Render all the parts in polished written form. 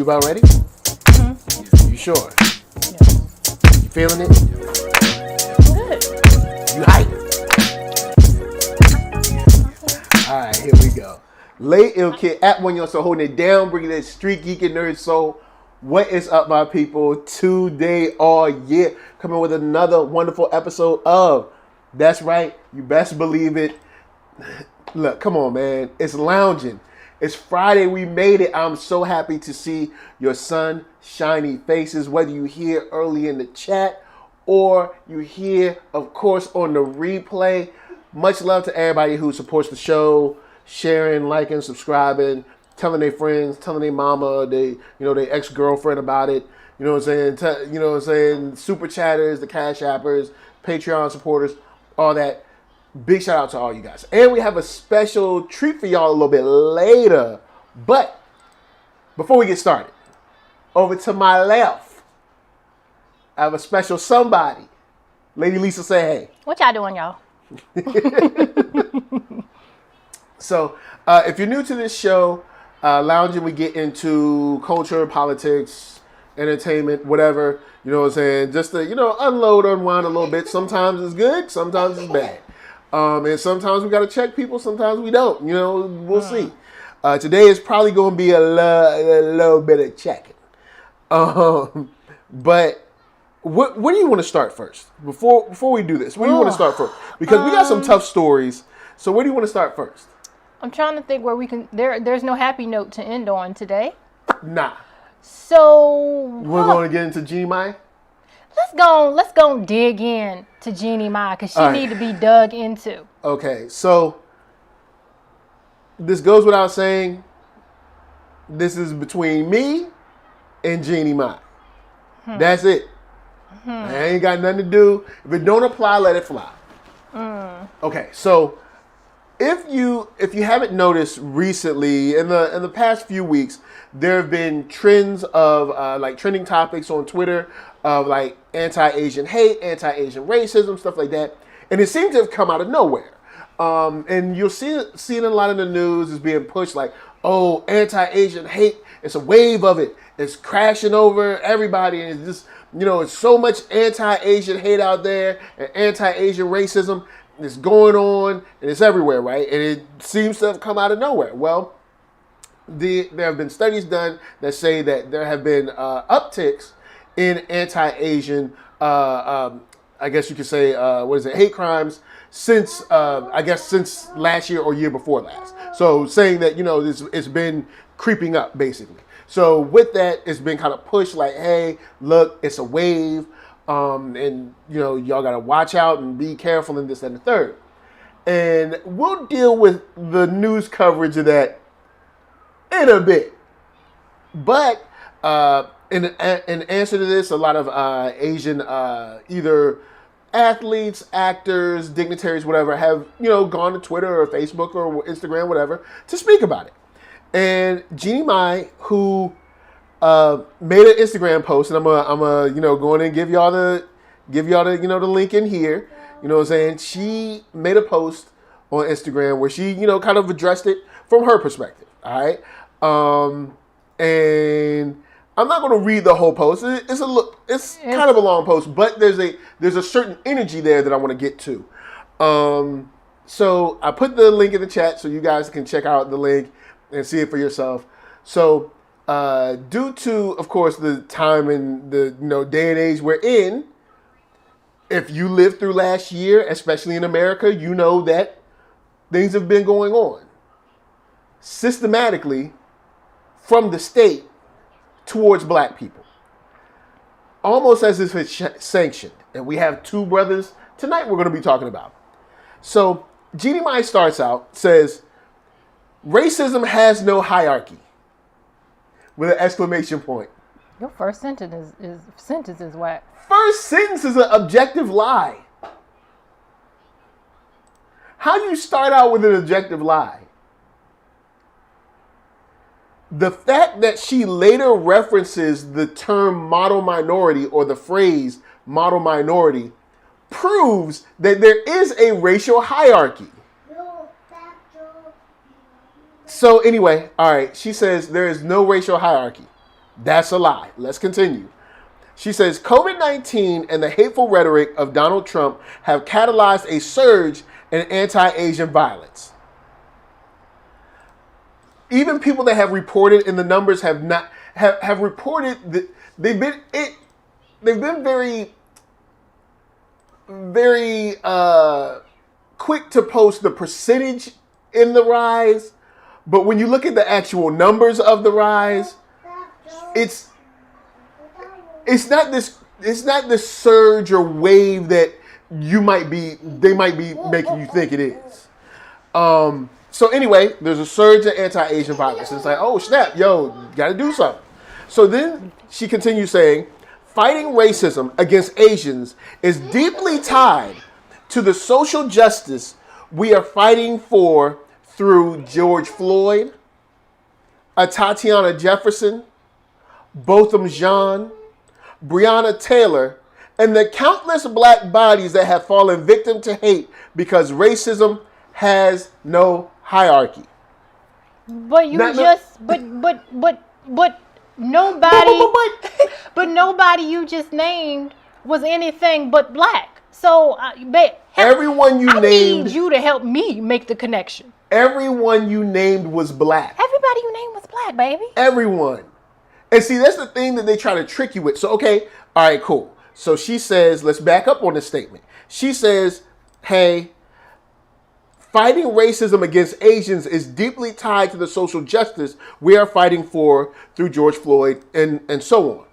You about ready? Mm-hmm. You sure? Yeah. You feeling it? Good. You hype? All right, here we go. Lay Ill Kid at OneYoungsta holding it down, bringing that StreetGeek and NERDSoul. What is up, my people? Today, all year, coming with another wonderful episode of, that's right, you best believe it. Look, come on, man. It's Loungin. It's Friday. We made it. I'm so happy to see your sunshiny faces, whether you here early in the chat or you here, of course, on the replay. Much love to everybody who supports the show, sharing, liking, subscribing, telling their friends, telling their mama, their ex-girlfriend about it. You know what I'm saying? Super chatters, the Cash Appers, Patreon supporters, all that. Big shout out to all you guys. And we have a special treat for y'all a little bit later. But before we get started, over to my left, I have a special somebody. Lady Lisa, say hey. What y'all doing, y'all? So, if you're new to this show, Loungin, we get into culture, politics, entertainment, whatever. You know what I'm saying? Just to, unload, unwind a little bit. Sometimes it's good, sometimes it's bad. And sometimes we got to check people, sometimes we don't. We'll see. Today is probably going to be a little bit of checking. But where do you want to start first? Before we do this, where do you want to start first? Because we got some tough stories. So where do you want to start first? I'm trying to think where we can. There's no happy note to end on today. Nah. So we're going to get into Jeannie Mai. Let's go dig in to Jeannie Mai because she need to be dug into. Okay, so this goes without saying. This is between me and Jeannie Mai. That's it. I ain't got nothing to do. If it don't apply, let it fly. Okay, so if you haven't noticed recently, in the past few weeks, there have been trends of trending topics on Twitter of like anti-Asian hate, anti-Asian racism, stuff like that, and it seems to have come out of nowhere. And you'll see it a lot in the news is being pushed like, oh, anti-Asian hate, it's a wave of it, it's crashing over everybody, and it's just it's so much anti-Asian hate out there and anti-Asian racism. It's going on and it's everywhere, right? And it seems to have come out of nowhere. Well, there have been studies done that say that there have been upticks in anti-Asian, I guess you could say, hate crimes since last year or year before last. So saying that, it's been creeping up basically. So with that, it's been kind of pushed like, hey, look, it's a wave. And y'all got to watch out and be careful and this and the third. And we'll deal with the news coverage of that in a bit. But in answer to this, a lot of Asian either athletes, actors, dignitaries, whatever, have gone to Twitter or Facebook or Instagram, whatever, to speak about it. And Jeannie Mai, who made an Instagram post, and I'm go in and give y'all the the link in here. You know what I'm saying? She made a post on Instagram where she kind of addressed it from her perspective. All right, and I'm not going to read the whole post. It's kind of a long post, but there's a certain energy there that I want to get to. So I put the link in the chat so you guys can check out the link and see it for yourself. So due to, of course, the time and the day and age we're in, if you lived through last year, especially in America, you know that things have been going on systematically from the state towards black people, almost as if it's sanctioned. And we have two brothers tonight we're going to be talking about. So Jeannie Mai starts out, says, racism has no hierarchy, with an exclamation point. Your first sentence is whack. First sentence is an objective lie. How do you start out with an objective lie? The fact that she later references the term model minority or the phrase model minority proves that there is a racial hierarchy. So anyway, all right, she says there is no racial hierarchy. That's a lie. Let's continue. She says, COVID-19 and the hateful rhetoric of Donald Trump have catalyzed a surge in anti-Asian violence. Even people that have reported, and the numbers have not have reported that they've been very quick to post the percentage in the rise, but when you look at the actual numbers of the rise, it's not this surge or wave that they might be making you think it is. So anyway, there's a surge in anti-Asian violence. It's like, oh snap, yo, gotta do something. So then she continues saying, fighting racism against Asians is deeply tied to the social justice we are fighting for through George Floyd, Tatiana Jefferson, Botham Jean, Breonna Taylor, and the countless black bodies that have fallen victim to hate because racism has no hierarchy. But nobody you just named was anything but black. So everyone you named, need you to help me make the connection. Everyone you named was black. Everybody you named was black, baby. Everyone. And see, that's the thing that they try to trick you with. So, okay, all right, cool. So she says, let's back up on this statement. She says, hey, fighting racism against Asians is deeply tied to the social justice we are fighting for through George Floyd and so on.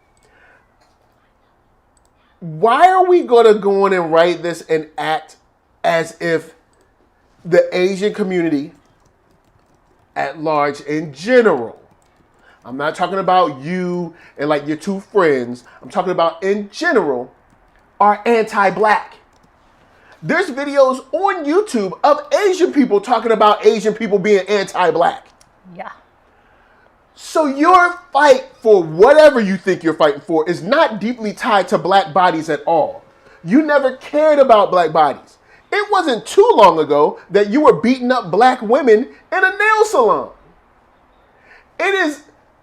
Why are we going to go in and write this and act as if the Asian community at large in general, I'm not talking about you and like your two friends, I'm talking about in general, are anti-black? There's videos on YouTube of Asian people talking about Asian people being anti-black. Yeah. So your fight for whatever you think you're fighting for is not deeply tied to black bodies at all. You never cared about black bodies. It wasn't too long ago that you were beating up black women in a nail salon.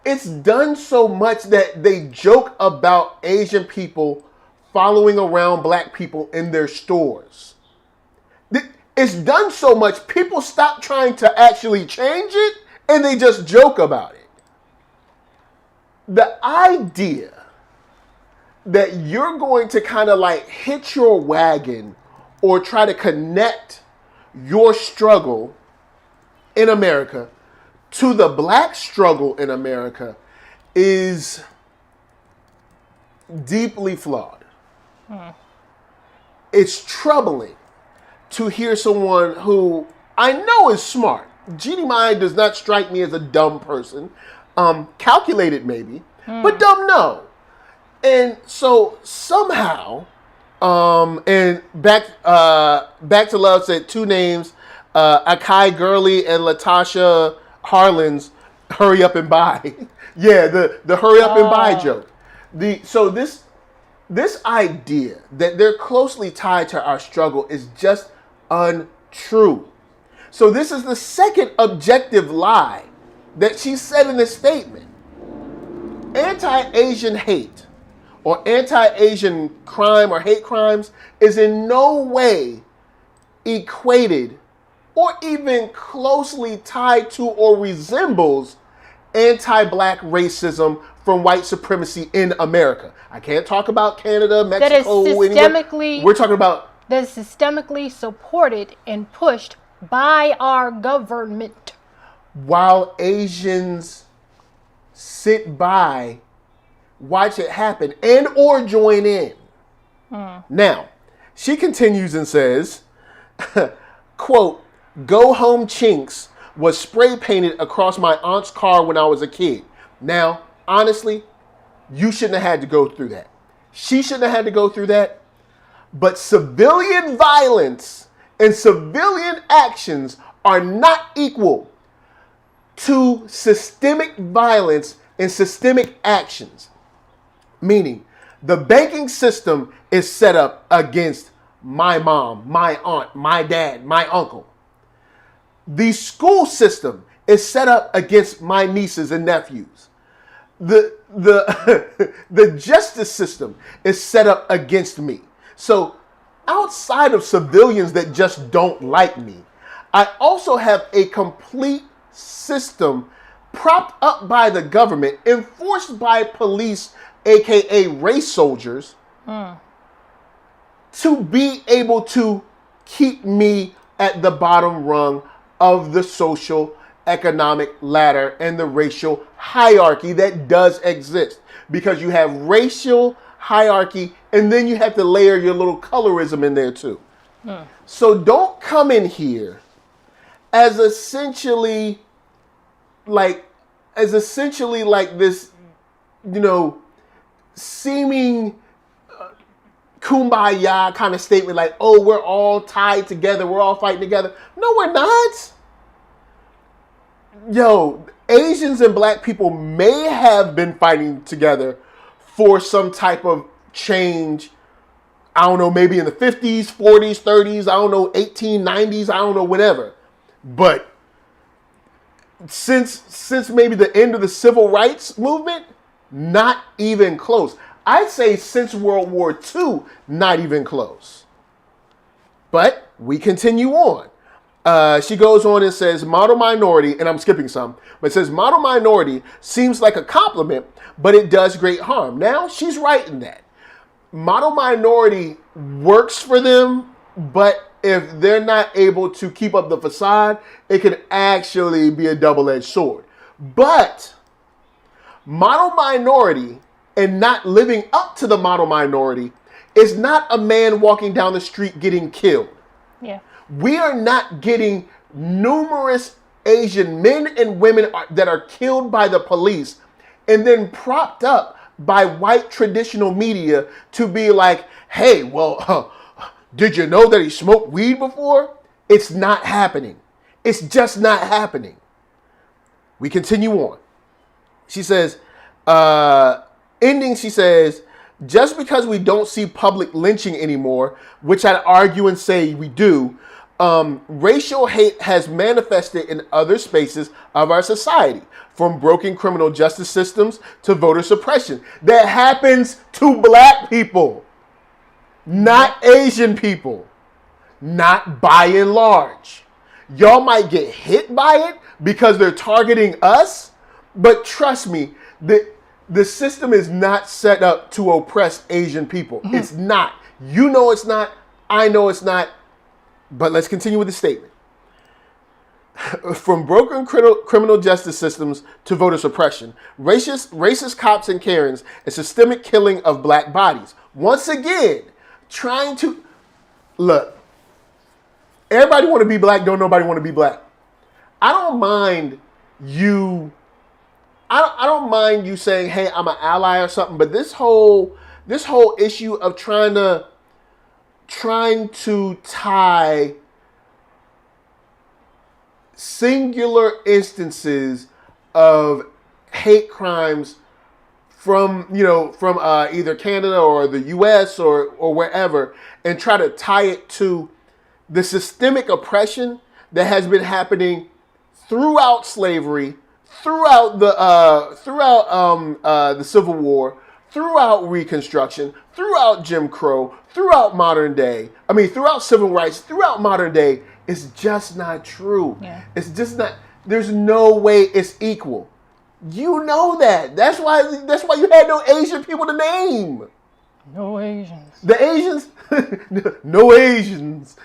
It's done so much that they joke about Asian people following around black people in their stores. It's done so much, people stop trying to actually change it and they just joke about it. The idea that you're going to kind of like hitch your wagon or try to connect your struggle in America to the black struggle in America is deeply flawed. It's troubling to hear someone who I know is smart. Jeannie Mai does not strike me as a dumb person. Calculated maybe, but dumb no. And so somehow, and back to Love said two names, Akai Gurley and Latasha Harlan's hurry up and buy. Yeah, the hurry up and buy joke. So this idea that they're closely tied to our struggle is just untrue. So this is the second objective lie that she said in this statement. Anti-Asian hate or anti-Asian crime or hate crimes is in no way equated or even closely tied to or resembles anti-black racism from white supremacy in America. I can't talk about Canada, Mexico, that is systemically, we're talking about that is systemically supported and pushed by our government. While Asians sit by, watch it happen, and or join in. Now, she continues and says, quote, "Go home chinks was spray painted across my aunt's car when I was a kid." Now, honestly, you shouldn't have had to go through that. She shouldn't have had to go through that. But civilian violence and civilian actions are not equal to systemic violence and systemic actions. Meaning, the banking system is set up against my mom, my aunt, my dad, my uncle. The school system is set up against my nieces and nephews. the justice system is set up against me. So outside of civilians that just don't like me, I also have a complete system propped up by the government, enforced by police, aka race soldiers, to be able to keep me at the bottom rung of the social economic ladder and the racial hierarchy that does exist. Because you have racial hierarchy and then you have to layer your little colorism in there too. So don't come in here as essentially like this, seeming kumbaya kind of statement, like, oh, we're all tied together, we're all fighting together. No, we're not. Yo, Asians and black people may have been fighting together for some type of change. I don't know, maybe in the 50s, 40s, 30s, I don't know, 1890s, I don't know, whatever. But since maybe the end of the civil rights movement, not even close. I'd say since World War II, not even close. But we continue on. She goes on and says, model minority, and I'm skipping some, but it says model minority seems like a compliment, but it does great harm. Now, she's right in that. Model minority works for them, but if they're not able to keep up the facade, it can actually be a double-edged sword. But model minority and not living up to the model minority is not a man walking down the street getting killed. Yeah. We are not getting numerous Asian men and women that are killed by the police and then propped up by white traditional media to be like, hey, well, did you know that he smoked weed before? It's not happening. It's just not happening. We continue on. She says, she says, just because we don't see public lynching anymore, which I'd argue and say we do, racial hate has manifested in other spaces of our society, from broken criminal justice systems to voter suppression. That happens to black people, not Asian people, not by and large. Y'all might get hit by it because they're targeting us, but trust me, the system is not set up to oppress Asian people. Mm-hmm. It's not. You know it's not. I know it's not. But let's continue with the statement. From broken criminal justice systems to voter suppression, racist cops and Karens, and systemic killing of black bodies. Once again, trying to... Look, everybody want to be black, don't nobody want to be black. I don't mind you... I don't mind you saying, hey, I'm an ally or something, but this whole issue of trying to tie singular instances of hate crimes from either Canada or the US or wherever, and try to tie it to the systemic oppression that has been happening throughout slavery, throughout the Civil War, throughout Reconstruction, throughout Jim Crow, throughout throughout civil rights, throughout modern day, is just not true. Yeah. It's just not. There's no way it's equal. You know that. That's why you had no Asian people to name. No Asians. The Asians? No Asians.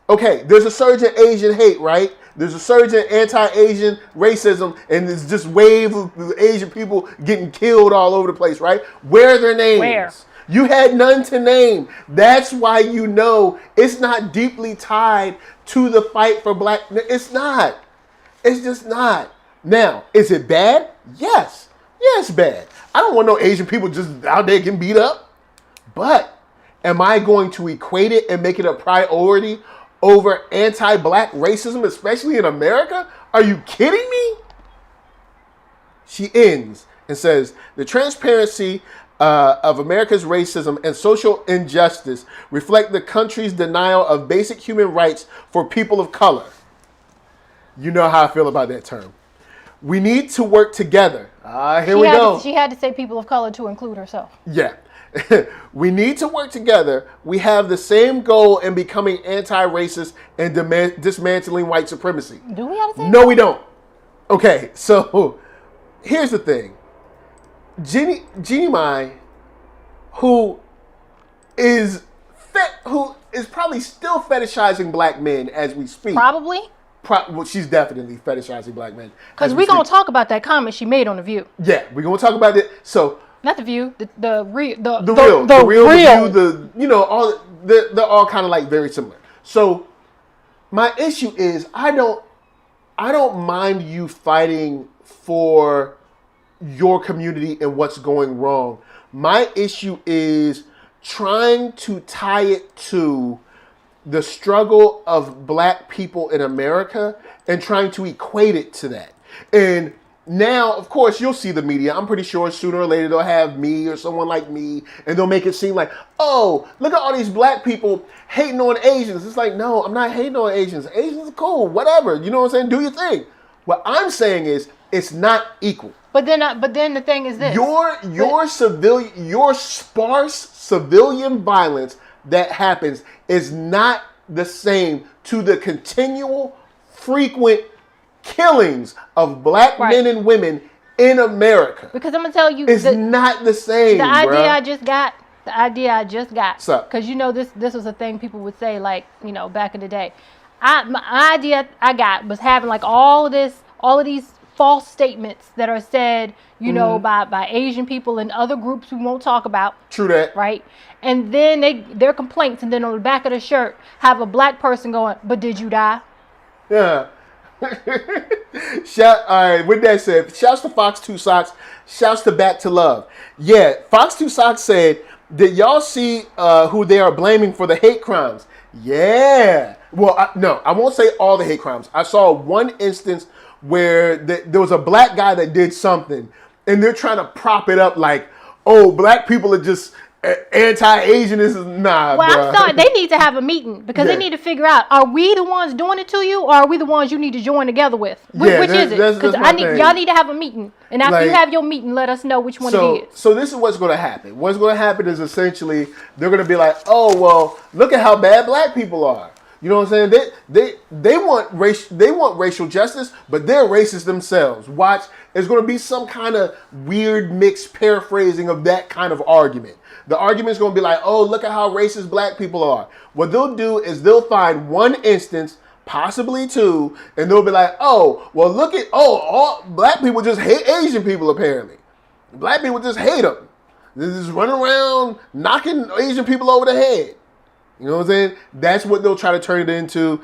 Okay, there's a surge in Asian hate, right? There's a surge in anti-Asian racism, and there's just wave of Asian people getting killed all over the place, right? Where are their names? Where? You had none to name. That's why you know it's not deeply tied to the fight for black. It's not. It's just not. Now, is it bad? Yes. Yeah, it's bad. I don't want no Asian people just out there getting beat up. But am I going to equate it and make it a priority over anti-black racism, especially in America? Are you kidding me? She ends and says, the transparency of America's racism and social injustice reflect the country's denial of basic human rights for people of color. You know how I feel about that term. We need to work together. Here we go. She had to say people of color to include herself. Yeah. We need to work together. We have the same goal in becoming anti-racist and dismantling white supremacy. Do we have to say No, we don't. Okay, so here's the thing. Jeannie Mai, who is probably still fetishizing black men as we speak. Probably. Well, she's definitely fetishizing black men. Because we're going to talk about that comment she made on The View. Yeah, we're going to talk about it. So, not The View, the real, the real, they're all kind of like very similar. So, my issue is I don't mind you fighting for your community and what's going wrong. My issue is trying to tie it to the struggle of black people in America and trying to equate it to that. And now, of course, you'll see the media. I'm pretty sure sooner or later they'll have me or someone like me and they'll make it seem like, oh, look at all these black people hating on Asians. It's like, no, I'm not hating on Asians. Asians are cool, whatever. You know what I'm saying? Do your thing. What I'm saying is it's not equal. But then the thing is this. Your sparse civilian violence that happens is not the same to the continual, frequent killings of black men and women in America. Because I'm gonna tell you, it's not the same. The idea I just got. Because this was a thing people would say, like, back in the day. My idea I got was having like all of these false statements that are said, by Asian people and other groups we won't talk about. True that. Right? And then their complaints, and then on the back of the shirt have a black person going, "But did you die?" Yeah. All right, with that said, shouts to Fox 2 Socks, shouts to Back to Love. Yeah, Fox 2 Socks said, did y'all see who they are blaming for the hate crimes? Yeah. Well, no, I won't say all the hate crimes. I saw one instance where there was a black guy that did something, and they're trying to prop it up like, oh, black people are just anti-Asian. This is nah. Well, bruh. I thought they need to have a meeting because they need to figure out: are we the ones doing it to you, or are we the ones you need to join together with? Which is it? Because y'all need to have a meeting, and after you have your meeting, let us know which one it is. So this is what's going to happen. What's going to happen is essentially they're going to be like, oh well, look at how bad black people are. You know what I'm saying? They want racial justice, but they're racist themselves. Watch, there's going to be some kind of weird mixed paraphrasing of that kind of argument. The argument's going to be like, oh, look at how racist black people are. What they'll do is they'll find one instance, possibly two, and they'll be like, oh, well, look at, all black people just hate Asian people apparently. Black people just hate them. They just run around knocking Asian people over the head. You know what I'm saying? That's what they'll try to turn it into.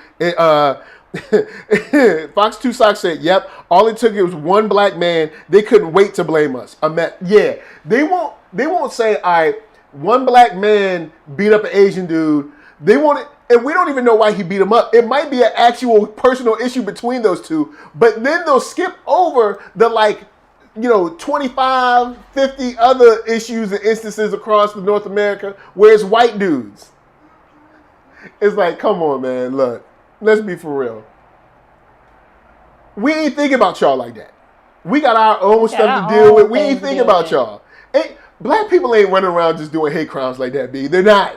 Fox 2 Socks said, yep, all it took was one black man. They couldn't wait to blame us. Yeah, they won't say, all right, one black man beat up an Asian dude. They want it, and we don't even know why he beat him up. It might be an actual personal issue between those two, but then they'll skip over the 25, 50 other issues and instances across the North America where it's white dudes. It's like, come on, man, look, let's be for real. We ain't thinking about y'all like that. We got our own stuff to deal with. We ain't thinking about y'all. Black people ain't running around just doing hate crimes like that, B. They're not.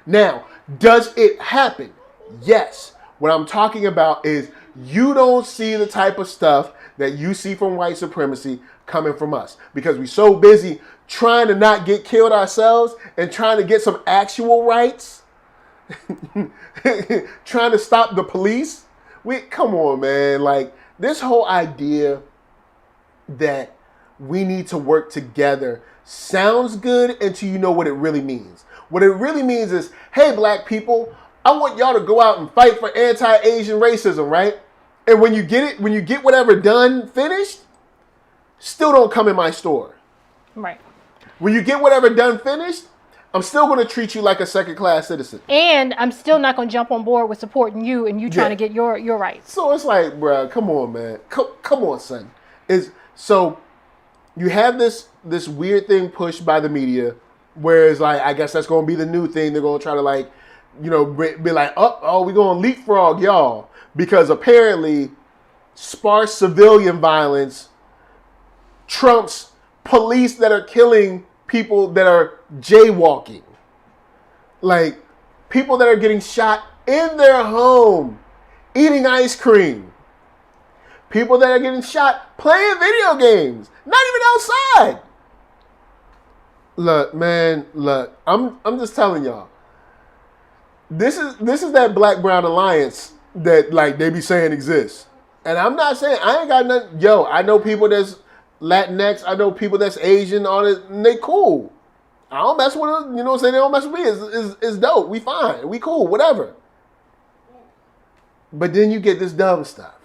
Now, does it happen? Yes. What I'm talking about is you don't see the type of stuff that you see from white supremacy coming from us because we're so busy trying to not get killed ourselves and trying to get some actual rights. Trying to stop the police. Come on, man. Like, this whole idea that we need to work together sounds good until you know what it really means. What it really means is, hey, black people, I want y'all to go out and fight for anti-Asian racism, right? And when you get whatever done, finished, still don't come in my store. Right. When you get whatever done, finished, I'm still going to treat you like a second-class citizen. And I'm still not going to jump on board with supporting you and you trying to get your rights. So it's like, bro, come on, man. Come on, son. So you have this weird thing pushed by the media, whereas, like, I guess that's going to be the new thing. They're going to try to, be like, oh, we're going to leapfrog y'all. Because apparently sparse civilian violence trumps police that are killing people that are jaywalking. Like, people that are getting shot in their home, eating ice cream. People that are getting shot playing video games, not even outside. Look, man, look. I'm just telling y'all. This is that black-brown alliance that like they be saying exists. And I'm not saying I ain't got nothing. Yo, I know people that's Latinx. I know people that's Asian. All this, and they cool. I don't mess with them. You know what I'm saying? They don't mess with me. It's dope. We fine. We cool. Whatever. But then you get this dumb stuff.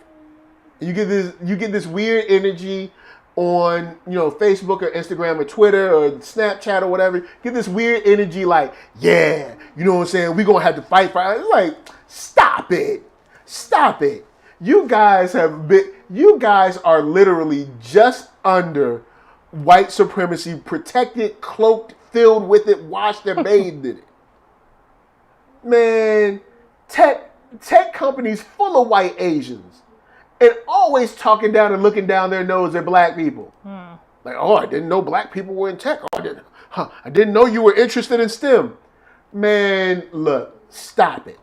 You get this weird energy on, Facebook or Instagram or Twitter or Snapchat or whatever. Get this weird energy like, yeah, you know what I'm saying? We're going to have to fight for it. It's like, stop it. Stop it. You guys are literally just under white supremacy, protected, cloaked, filled with it, washed and bathed in it. Man, tech companies full of white Asians and always talking down and looking down their nose at black people. Like, oh, I didn't know black people were in tech. Oh, I didn't know you were interested in STEM. Man, look, stop it.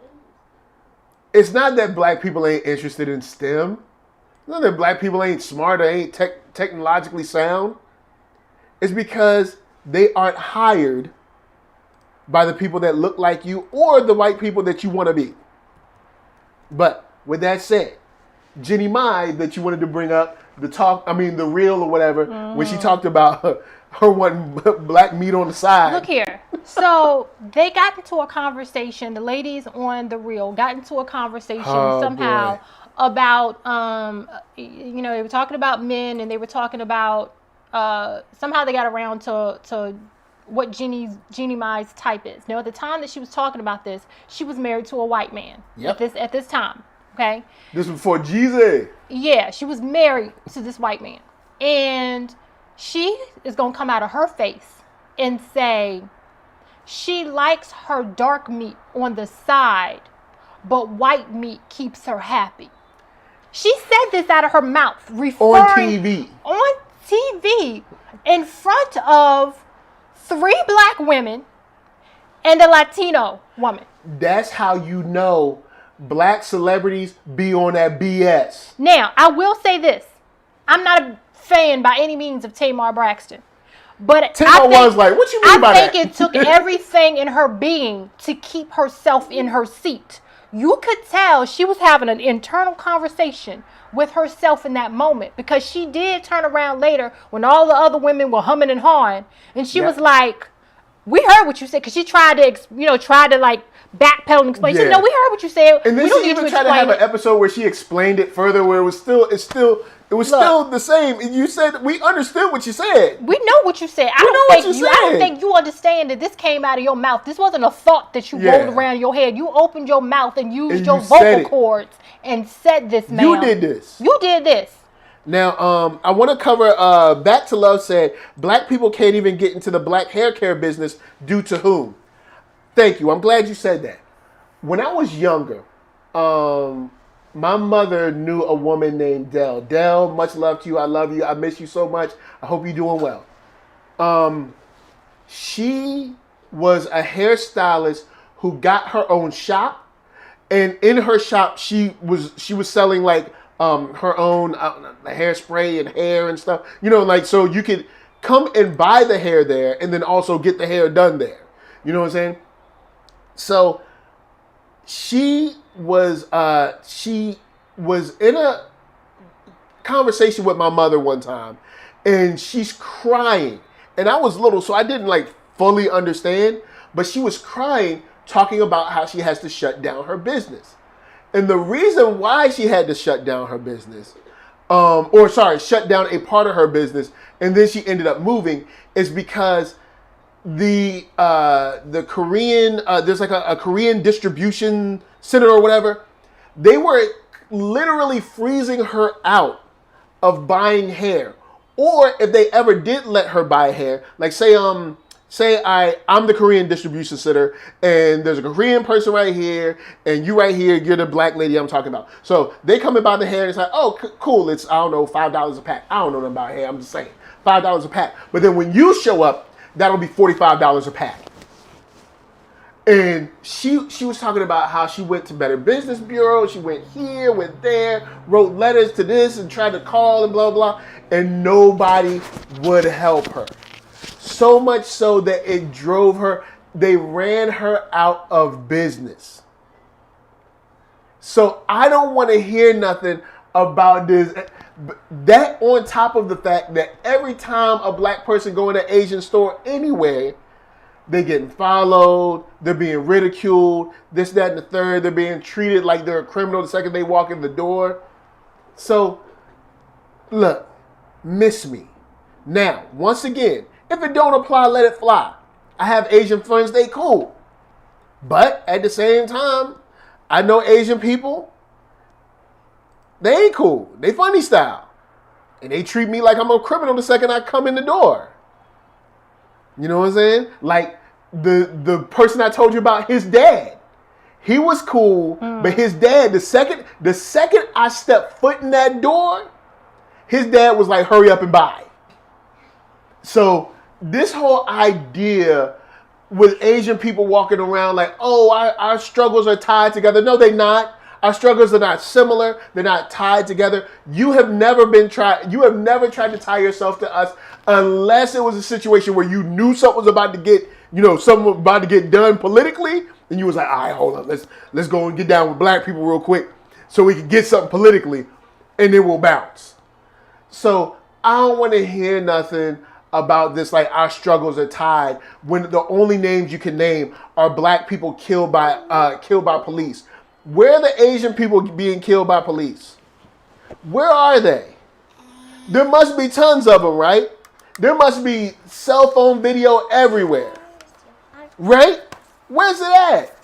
It's not that black people ain't interested in STEM. It's not that black people ain't smart or ain't technologically sound. It's because they aren't hired by the people that look like you or the white people that you want to be. But with that said, Jeannie Mai that you wanted to bring up, the reel or whatever, when she talked about her wanting black meat on the side. Look here. So they got into a conversation, the ladies on the reel got into a conversation somehow about, they were talking about men and they were talking about, somehow they got around to what Jeannie Mai's type is. Now, at the time that she was talking about this, she was married to a white man. Yep. At this time, okay? This was before Jeezy. Yeah, she was married to this white man. And she is going to come out of her face and say she likes her dark meat on the side, but white meat keeps her happy. She said this out of her mouth. On TV. In front of 3 black women and a Latino woman. That's how you know black celebrities be on that BS. Now, I will say this. I'm not a fan by any means of Tamar Braxton. But Tamar was like, what you mean by that? I think it took everything in her being to keep herself in her seat. You could tell she was having an internal conversation with herself in that moment, because she did turn around later when all the other women were humming and hawing, and she was like, we heard what you said, because she tried to like backpedal and explain. She said, no, we heard what you said. And then she even tried to have an episode where she explained it further, where it was still the same. And you said, we understood what you said. We know what you said. I don't think you understand that this came out of your mouth. This wasn't a thought that you rolled around your head. You opened your mouth and used your vocal cords and said this, ma'am. You did this. You did this. Now, I want to cover, Back to Love said, black people can't even get into the black hair care business due to whom? Thank you. I'm glad you said that. When I was younger, my mother knew a woman named Dell. Dell, much love to you. I love you. I miss you so much. I hope you're doing well. She was a hairstylist who got her own shop. And in her shop, she was selling like her own hairspray and hair and stuff. So you could come and buy the hair there and then also get the hair done there. You know what I'm saying? So she was in a conversation with my mother one time, and she's crying. And I was little, so I didn't like fully understand, but she was crying, talking about how she has to shut down her business. And the reason why she had to shut down her business, shut down a part of her business, and then she ended up moving, is because the Korean, there's like a Korean distribution center or whatever, they were literally freezing her out of buying hair. Or if they ever did let her buy hair, like say say I'm the Korean distribution center, and there's a Korean person right here, and you right here, you're the black lady I'm talking about. So they come by the hair, and it's like, oh, cool, it's, I don't know, $5 a pack. I don't know nothing about hair, I'm just saying. $5 a pack. But then when you show up, that'll be $45 a pack. And she was talking about how she went to Better Business Bureau, she went here, went there, wrote letters to this and tried to call and blah, blah, and nobody would help her. So much so that it drove her, they ran her out of business. So I don't want to hear nothing about this. That on top of the fact that every time a black person go in an Asian store anywhere, they're getting followed, they're being ridiculed, this, that, and the third. They're being treated like they're a criminal the second they walk in the door. So, look, miss me. Now, once again, if it don't apply, let it fly. I have Asian friends, they cool. But at the same time, I know Asian people, they ain't cool. They funny style. And they treat me like I'm a criminal the second I come in the door. You know what I'm saying? Like the person I told you about, his dad. He was cool, but his dad, the second I stepped foot in that door, his dad was like, hurry up and buy. So this whole idea with Asian people walking around like, oh, our struggles are tied together. No, they're not. Our struggles are not similar. They're not tied together. You have never tried to tie yourself to us unless it was a situation where you knew something was about to get, something was about to get done politically, and you was like, all right, hold on, let's go and get down with black people real quick so we can get something politically, and then we'll bounce. So I don't want to hear nothing about this, like our struggles are tied, when the only names you can name are black people killed by police. Where are the Asian people being killed by police? Where are they? There must be tons of them, right? There must be cell phone video everywhere, right? Where's it at?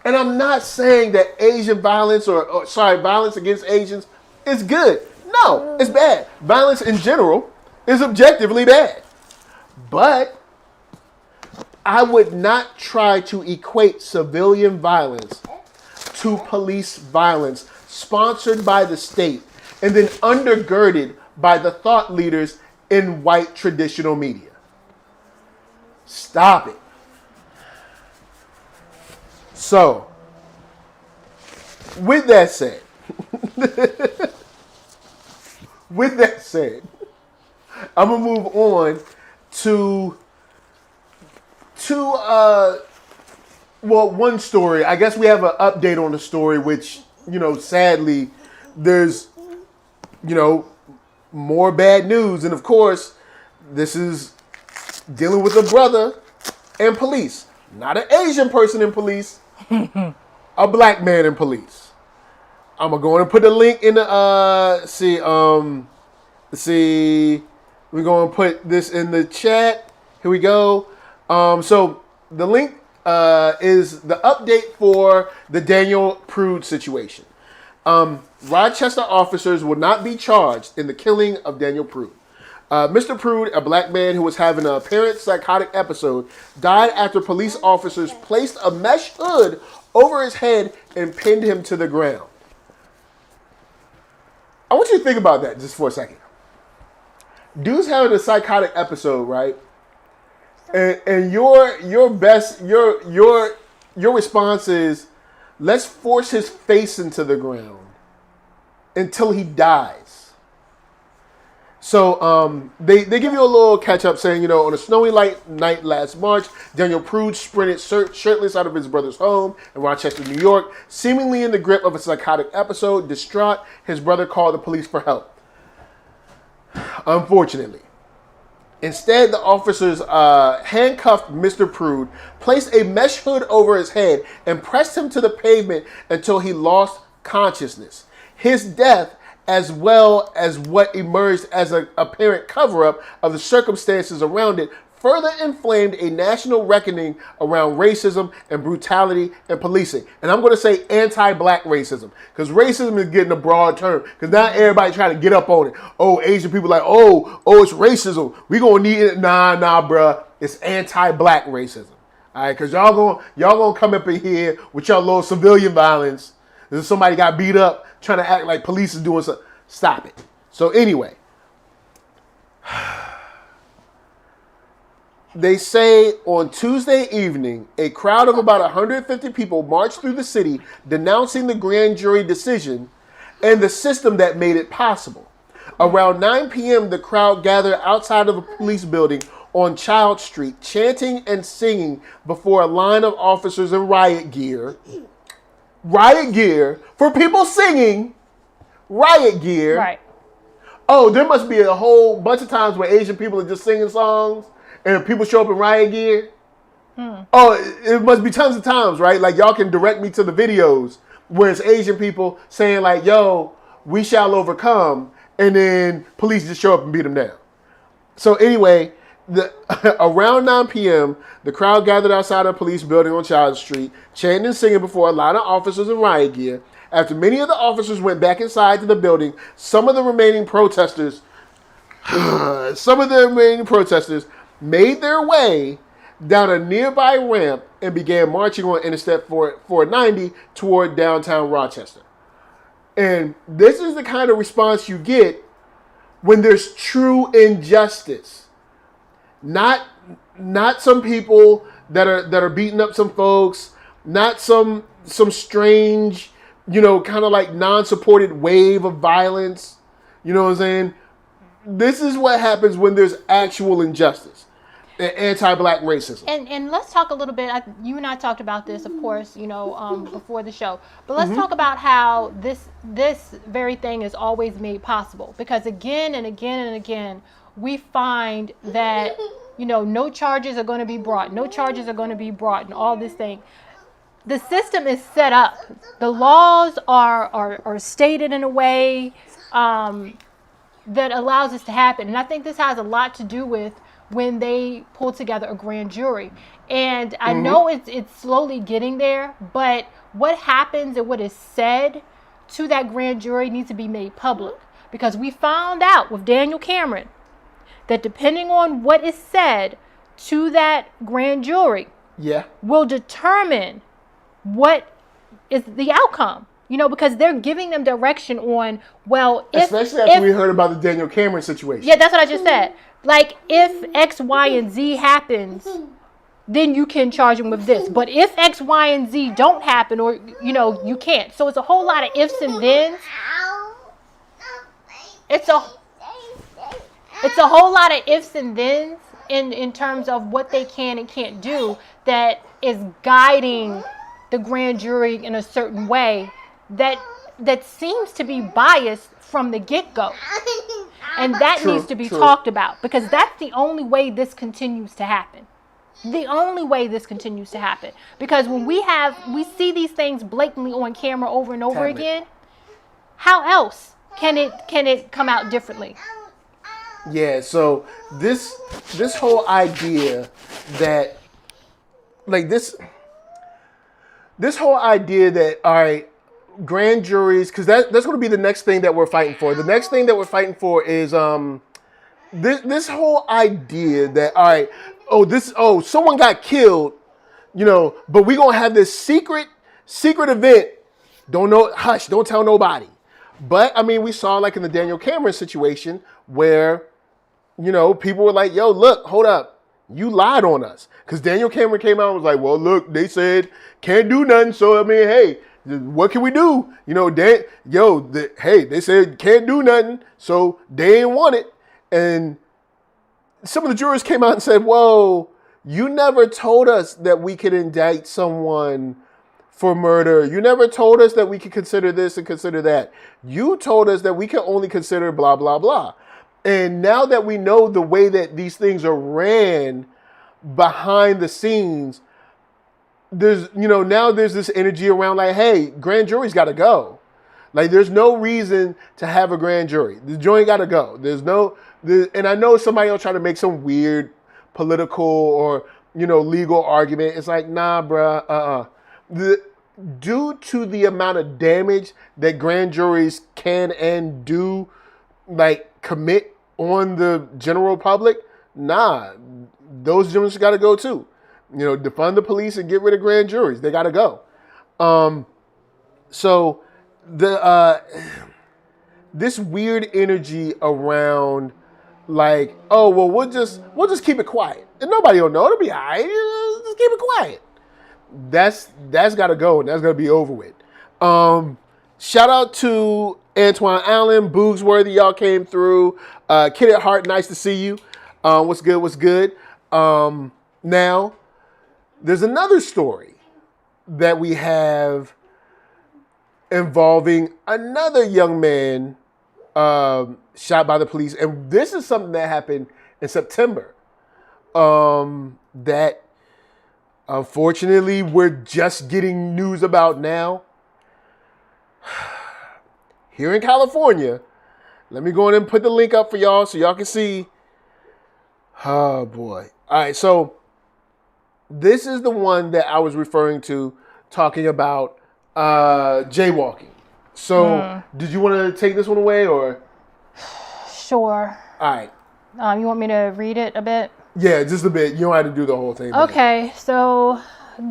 And I'm not saying that Asian violence violence against Asians is good. No, it's bad. Violence in general is objectively bad. But I would not try to equate civilian violence to police violence sponsored by the state and then undergirded by the thought leaders in white traditional media. Stop it. So, with that said, I'm going to move on to one story. I guess we have an update on the story, which, sadly, there's, more bad news. And of course, this is dealing with a brother and police. Not an Asian person in police, a black man in police. I'm going to go and put the link in the, we're going to put this in the chat. Here we go. So the link is the update for the Daniel Prude situation. Rochester officers will not be charged in the killing of Daniel Prude. Mr. Prude, a black man who was having an apparent psychotic episode, died after police officers placed a mesh hood over his head and pinned him to the ground. I want you to think about that just for a second. Dude's having a psychotic episode, right? And your response is, let's force his face into the ground until he dies. So they give you a little catch up saying, on a snowy night last March, Daniel Prude sprinted shirtless out of his brother's home in Rochester, New York, seemingly in the grip of a psychotic episode. Distraught, his brother called the police for help. Unfortunately. Instead, the officers handcuffed Mr. Prude, placed a mesh hood over his head, and pressed him to the pavement until he lost consciousness. His death, as well as what emerged as an apparent cover-up of the circumstances around it, further inflamed a national reckoning around racism and brutality and policing. And I'm going to say anti-black racism, because racism is getting a broad term, because now everybody trying to get up on it. Oh, Asian people like, oh, it's racism. We going to need it. Nah, bruh. It's anti-black racism. All right, because y'all gonna come up in here with y'all little civilian violence. There's somebody got beat up trying to act like police is doing something. Stop it. So anyway, they say on Tuesday evening, a crowd of about 150 people marched through the city denouncing the grand jury decision and the system that made it possible. Around 9 p.m., the crowd gathered outside of a police building on Child Street, chanting and singing before a line of officers in riot gear. Riot gear for people singing. Riot gear. Right. Oh, there must be a whole bunch of times where Asian people are just singing songs and people show up in riot gear. Oh, it must be tons of times, right? Like, y'all can direct me to the videos where it's Asian people saying like, yo, we shall overcome, and then police just show up and beat them down. So anyway, around 9 p.m., the crowd gathered outside a police building on Child Street, chanting and singing before a line of officers in riot gear. After many of the officers went back inside to the building, some of the remaining protesters made their way down a nearby ramp and began marching on Interstate 490 toward downtown Rochester. And this is the kind of response you get when there's true injustice. Not some people that are beating up some folks, not some strange, kind of like non-supported wave of violence. You know what I'm saying? This is what happens when there's actual injustice and anti-black racism. And let's talk a little bit. You and I talked about this, of course, before the show. But let's talk about how this very thing is always made possible. Because again and again and again, we find that, no charges are going to be brought. No charges are going to be brought and all this thing. The system is set up. The laws are stated in a way that allows this to happen. And I think this has a lot to do with when they pull together a grand jury. And I know it's slowly getting there, but what happens and what is said to that grand jury needs to be made public. Because we found out with Daniel Cameron that depending on what is said to that grand jury will determine what is the outcome. Because they're giving them direction on, especially after we heard about the Daniel Cameron situation. Yeah, that's what I just said. Like, if X, Y, and Z happens, then you can charge them with this. But if X, Y, and Z don't happen, or, you can't. So it's a whole lot of ifs and thens. It's a whole lot of ifs and thens in terms of what they can and can't do that is guiding the grand jury in a certain way that seems to be biased from the get-go. And that needs to be talked about, because that's the only way this continues to happen. The only way this continues to happen. Because when we see these things blatantly on camera over and over again, how else can it come out differently? Yeah, so this whole idea that, like, this whole idea that, all right, grand juries, because that's going to be the next thing that we're fighting for. The next thing that we're fighting for is this whole idea that, all right, someone got killed, but we're going to have this secret event. Hush, don't tell nobody. But I mean, we saw like in the Daniel Cameron situation where, people were like, yo, look, hold up. You lied on us. Because Daniel Cameron came out and was like, well, look, they said can't do nothing. So, I mean, hey, what can we do? They said can't do nothing. So they didn't want it. And some of the jurors came out and said, whoa, you never told us that we could indict someone for murder. You never told us that we could consider this and consider that. You told us that we can only consider blah, blah, blah. And now that we know the way that these things are ran behind the scenes, there's this energy around like, hey, grand jury's got to go. Like, there's no reason to have a grand jury. The jury got to go. And I know somebody will try to make some weird political or, legal argument. It's like, nah, bruh, due to the amount of damage that grand juries can and do, commit on the general public, nah, those gentlemen got to go too. Defund the police and get rid of grand juries. They got to go. So this weird energy around we'll just keep it quiet and nobody will know. It'll be all right. Just keep it quiet. That's got to go and that's going to be over with. Shout out to Antoine Allen, Boogsworthy, y'all came through. Kid at Heart, nice to see you. What's good? Now, there's another story that we have involving another young man shot by the police. And this is something that happened in September that unfortunately we're just getting news about now. Here in California, let me go in and put the link up for y'all so y'all can see. Oh boy. All right, so this is the one that I was referring to talking about jaywalking. So did you want to take this one away or? Sure. All right. You want me to read it a bit? Yeah, just a bit. You don't have to do the whole thing. Okay, so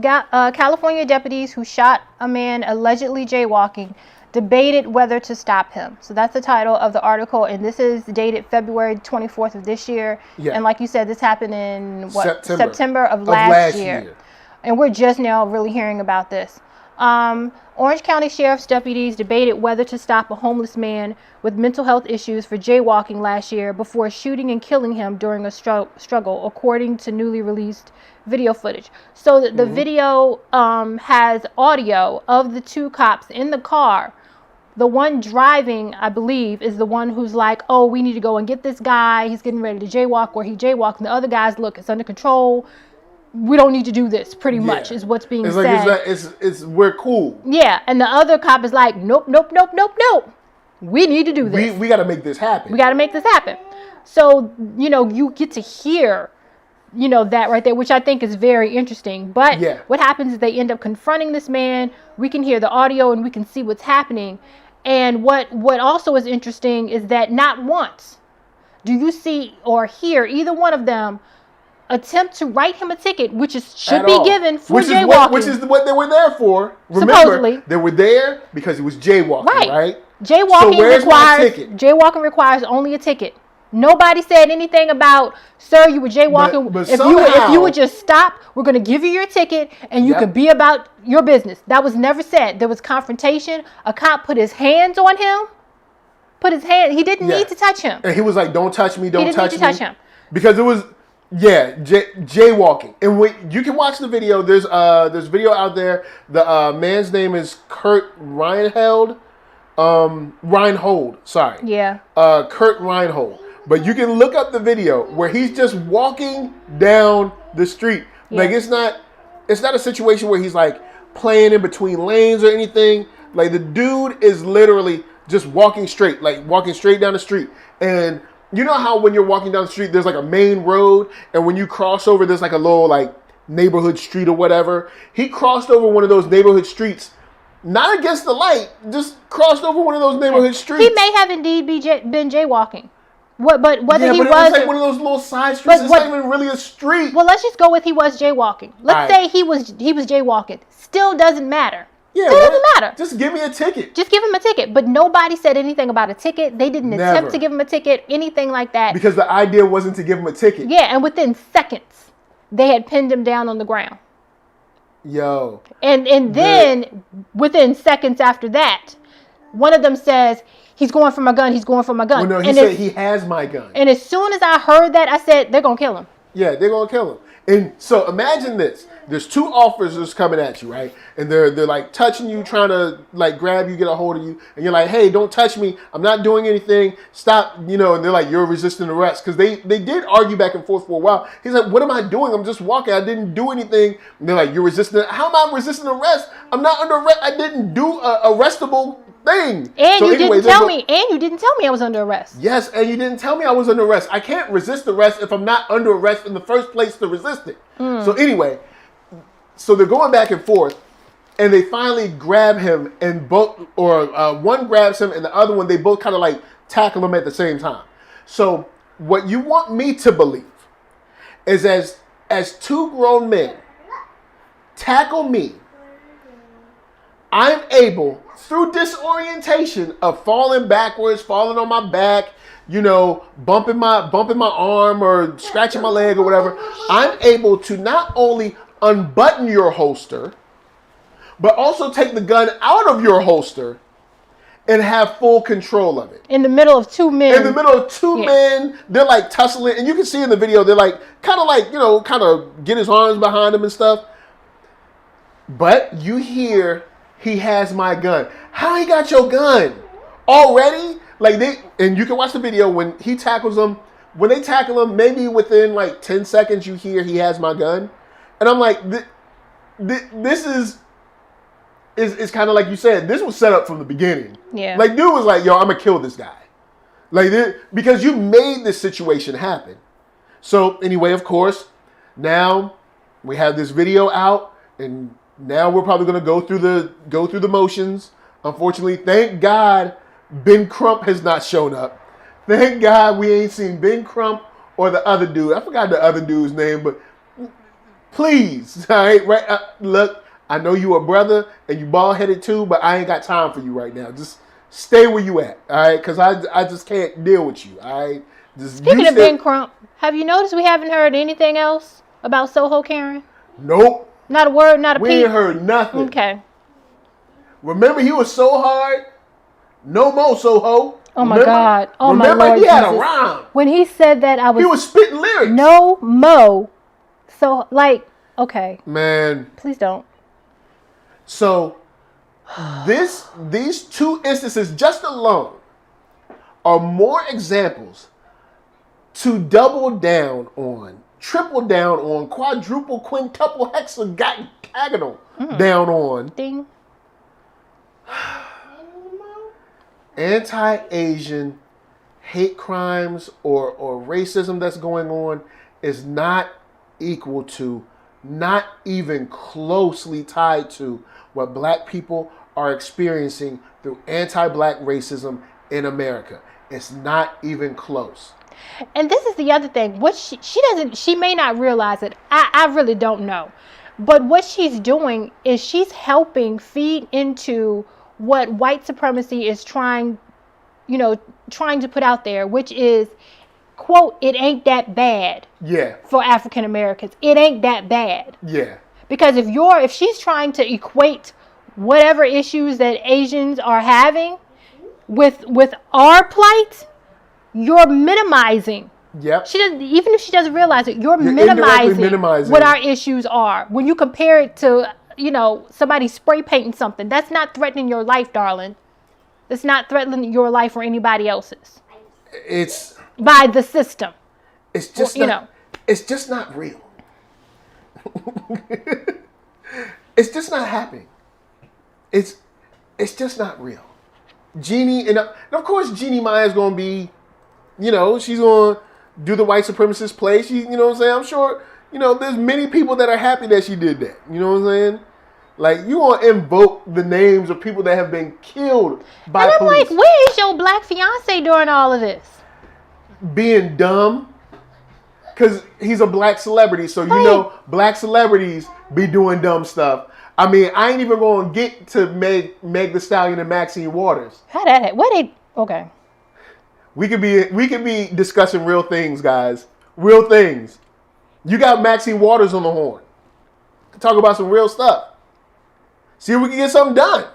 California deputies who shot a man allegedly jaywalking debated whether to stop him. So that's the title of the article, and this is dated February 24th of this year. Yeah. And like you said, this happened in September of last year. And we're just now really hearing about this. Orange County Sheriff's deputies debated whether to stop a homeless man with mental health issues for jaywalking last year before shooting and killing him during a struggle, according to newly released video footage. So the video has audio of the two cops in the car. The one driving, I believe, is the one who's like, oh, we need to go and get this guy. He's getting ready to jaywalk, or he jaywalked. And the other guy's, look, it's under control. We don't need to do this, pretty much, is what's being said. We're cool. Yeah, and the other cop is like, nope. We need to do this. We got to make this happen. So, you get to hear, that right there, which I think is very interesting. But what happens is they end up confronting this man. We can hear the audio and we can see what's happening. And what also is interesting is that not once do you see or hear either one of them attempt to write him a ticket, which should be given for jaywalking. Which is what they were there for. Remember, supposedly. They were there because it was jaywalking, right? Jaywalking requires only a ticket. Nobody said anything about, sir, you were jaywalking. But if you would just stop, we're going to give you your ticket and you can be about your business. That was never said. There was confrontation. A cop put his hands on him. He didn't need to touch him. And he was like, don't touch me, don't touch me. He didn't need to touch him. Because it was, jaywalking. And when you can watch the video, there's video out there. The man's name is Kurt Reinhold. Sorry. Yeah. Kurt Reinhold. But you can look up the video where he's just walking down the street. Yeah. Like it's not a situation where he's like playing in between lanes or anything. Like the dude is literally just walking straight down the street. And you know how when you're walking down the street, there's like a main road, and when you cross over, there's like a little like neighborhood street or whatever. He crossed over one of those neighborhood streets, not against the light, just crossed over one of those neighborhood streets. He may have indeed been jaywalking. But whether he was, it was like one of those little side streets. It's not even really a street. Well, let's just go with he was jaywalking. Let's say he was jaywalking. Still doesn't matter. Yeah, it doesn't matter. Just give me a ticket. Just give him a ticket. But nobody said anything about a ticket. They didn't attempt to give him a ticket, anything like that. Because the idea wasn't to give him a ticket. Yeah, and within seconds, they had pinned him down on the ground. Yo. And then within seconds after that, one of them says, he's going for my gun. Well, no, he said he has my gun. And as soon as I heard that, I said, they're going to kill him. Yeah, they're going to kill him. And so imagine this. There's two officers coming at you, right? And they're like touching you, trying to like grab you, get a hold of you. And you're like, hey, don't touch me. I'm not doing anything. Stop, And they're like, you're resisting arrest. Because they did argue back and forth for a while. He's like, what am I doing? I'm just walking. I didn't do anything. And they're like, you're resisting. How am I resisting arrest? I'm not under arrest. I didn't do a arrestable thing. And you didn't tell me. And you didn't tell me I was under arrest. Yes, and you didn't tell me I was under arrest. I can't resist arrest if I'm not under arrest in the first place to resist it. So anyway, so they're going back and forth, and they finally grab him, and one grabs him, and the other one, they both kind of like tackle him at the same time. So what you want me to believe is as two grown men tackle me, I'm able, through disorientation of falling backwards, falling on my back, bumping my arm or scratching my leg or whatever, I'm able to not only unbutton your holster, but also take the gun out of your holster and have full control of it. In the middle of two men. In the middle of two men, they're like tussling, and you can see in the video, they're like, kind of get his arms behind him and stuff. But you hear, he has my gun. How he got your gun? Already? And you can watch the video when he tackles them. When they tackle him, maybe within like 10 seconds, you hear he has my gun. And I'm like, this is kind of like you said, this was set up from the beginning. Yeah. Like, dude was like, yo, I'm going to kill this guy. Because you made this situation happen. So anyway, of course, now we have this video out, and now we're probably going to go through the motions. Unfortunately, thank God Ben Crump has not shown up. Thank God we ain't seen Ben Crump or the other dude. I forgot the other dude's name, but please, all right? Look, I know you a brother and you bald-headed too, but I ain't got time for you right now. Just stay where you at, all right? Because I just can't deal with you, all right? Speaking of Ben Crump, have you noticed we haven't heard anything else about Soho Karen? Nope. Not a word, not a peep? We ain't heard nothing. Okay. Remember, he was so hard. No more Soho. Oh my God. Oh my Lord. Remember, he had Jesus. a rhyme. When he said that, he was spitting lyrics. No mo. So, okay. Man. Please don't. So, these two instances just alone are more examples to double down on, triple down on, quadruple, quintuple, hexagonal down on. Ding. Anti-Asian hate crimes or racism that's going on is not equal to, not even closely tied to what black people are experiencing through anti-black racism in America. It's not even close. And this is the other thing. What she may not realize it. I really don't know. But what she's doing is she's helping feed into what white supremacy is trying to put out there, which is, quote, it ain't that bad. Yeah. For African Americans. It ain't that bad. Yeah. Because if she's trying to equate whatever issues that Asians are having with our plight, you're minimizing. Yep. Even if she doesn't realize it, you're minimizing what our issues are. When you compare it to, somebody spray painting something, that's not threatening your life, darling. It's not threatening your life or anybody else's. It's by the system. It's just it's just not real. It's just not happening. It's just not real. Jeannie, and of course Jeannie Mai is going to be, she's going to do the white supremacist play. She, what I'm saying? I'm sure, there's many people that are happy that she did that. You know what I'm saying? Like, you want to invoke the names of people that have been killed by police. And I'm like, where is your black fiance during all of this? Being dumb. Because he's a black celebrity, so black celebrities be doing dumb stuff. I mean, I ain't even going to get to Meg Thee Stallion and Maxine Waters. Okay. We could be discussing real things, guys. Real things. You got Maxine Waters on the horn. Talk about some real stuff. See if we can get something done.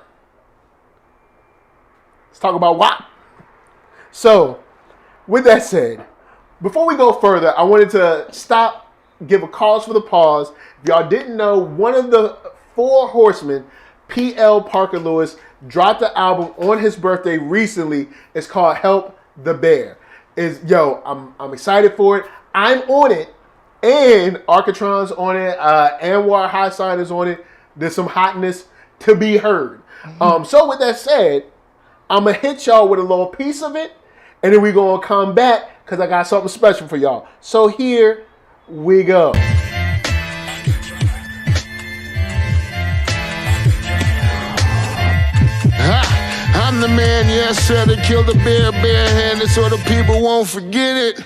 Let's talk about WAP. So, with that said, before we go further, I wanted to stop, give a cause for the pause. If y'all didn't know, one of the four horsemen, P.L. Parker Lewis, dropped the album on his birthday recently. It's called Help the Bear. I'm excited for it. I'm on it. And Arcatron's on it. Anwar Hassan is on it. There's some hotness to be heard. So with that said, I'm going to hit y'all with a little piece of it, and then we're going to come back because I got something special for y'all. So here we go. I'm the man, yes sir, that killed a bear barehanded so the people won't forget it.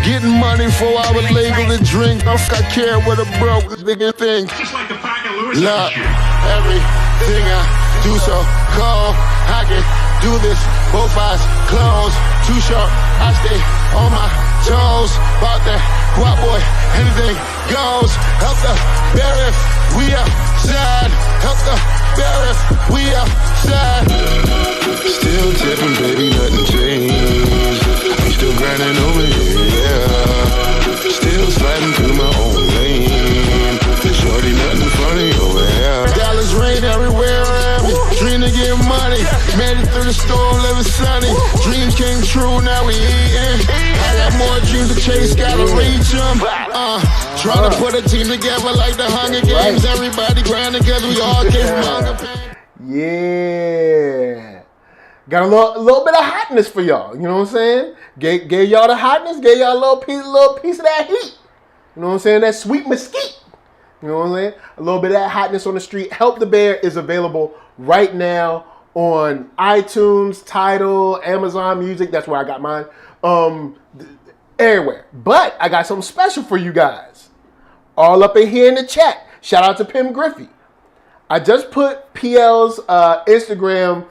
Getting money for I was legal to drink. I care what a broke nigga think. Just like the pack of Lewis. Look, everything I do so cold. I can do this, both eyes closed. Too short, I stay on my toes. About that guap boy, anything goes. Help the bear if we outside. Help the bear if we outside. Still tipping, baby, nothing changed. I'm still grinding over here, yeah. Still sliding through my own lane. Shorty, nothing funny over here. Dollars rain everywhere around me. Dream to get money. Made it through the storm, living sunny. Dreams came true, now we eating. I got more dreams to chase, gotta reach them. Trying to put a team together like the Hunger Games. Everybody grinding cause we all came from hunger pain. Yeah. Got a little bit of hotness for y'all. You know what I'm saying? Gave y'all the hotness, gave y'all a little piece of that heat. You know what I'm saying? That sweet mesquite. You know what I'm saying? A little bit of that hotness on the street. Help the Bear is available right now on iTunes, Tidal, Amazon Music. That's where I got mine. Everywhere. But I got something special for you guys. All up in here in the chat. Shout out to Pim Griffey. I just put PL's Instagram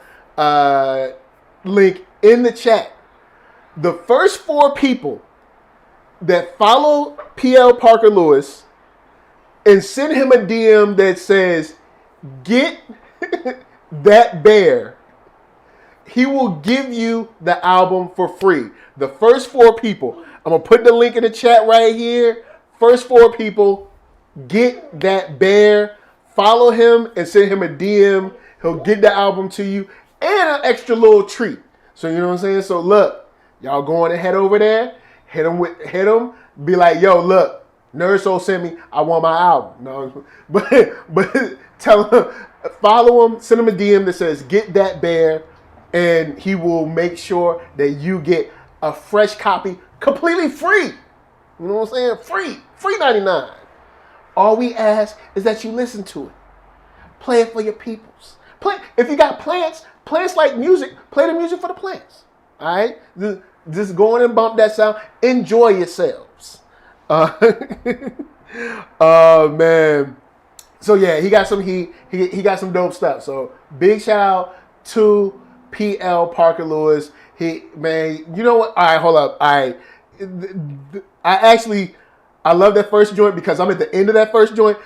link in the chat. The first 4 people that follow PL Parker Lewis and send him a DM that says, "Get that bear," he will give you the album for free. The first 4 people. I'm going to put the link in the chat right here. First 4 people, get that bear. Follow him and send him a DM. He'll get the album to you and an extra little treat. So you know what I'm saying? So look, y'all going to head over there. Hit him. Be like, yo, look. NERDSoul sent me. I want my album. No, but tell him, follow him, send him a DM that says "Get that bear," and he will make sure that you get a fresh copy, completely free. You know what I'm saying? Free 99. All we ask is that you listen to it. Play it for your peoples. If you got plants like music. Play the music for the plants. All right, just go on and bump that sound. Enjoy yourselves. Man. So yeah, he got some heat. He got some dope stuff. So big shout out to PL Parker Lewis. You know what? All right, hold up. I love that first joint because I'm at the end of that first joint.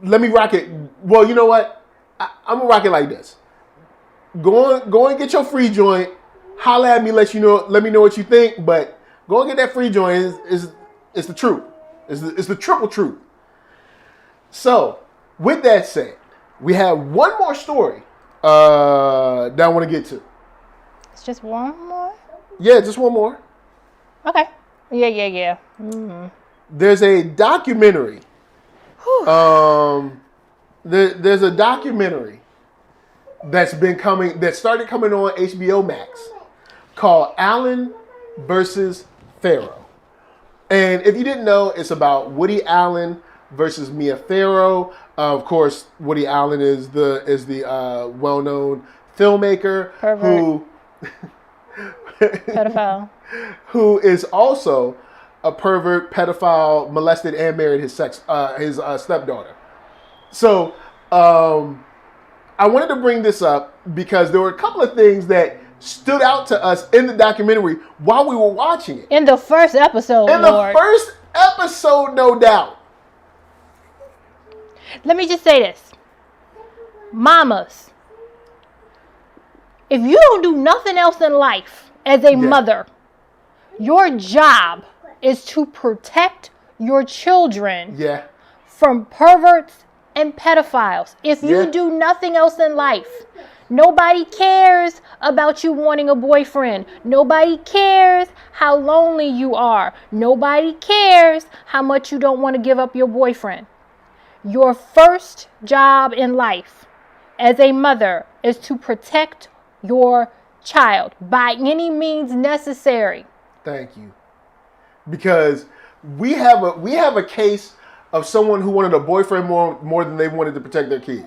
Let me rock it. Well, you know what? I'm gonna rock it like this. Go and get your free joint. Holla at me. Let me know what you think. But go and get that free joint. It's the truth. It's the triple truth. So, with that said, we have one more story that I want to get to. It's just one more? Yeah, just one more. Okay. Yeah. Mm-hmm. There's a documentary. There's a documentary that started coming on HBO Max called Allen versus Pharaoh. And if you didn't know, it's about Woody Allen versus Mia Faro. Of course, Woody Allen is the well-known filmmaker pedophile, who is also a pervert, pedophile, molested and married his stepdaughter. So I wanted to bring this up because there were a couple of things that stood out to us in the documentary while we were watching it. In the first episode, the first episode, no doubt. Let me just say this. Mamas, if you don't do nothing else in life as a mother, your job is to protect your children from perverts and pedophiles. If you do nothing else in life, nobody cares about you wanting a boyfriend. Nobody cares how lonely you are. Nobody cares how much you don't want to give up your boyfriend. Your first job in life as a mother is to protect your child by any means necessary. Thank you. Because we have a case of someone who wanted a boyfriend more than they wanted to protect their kids.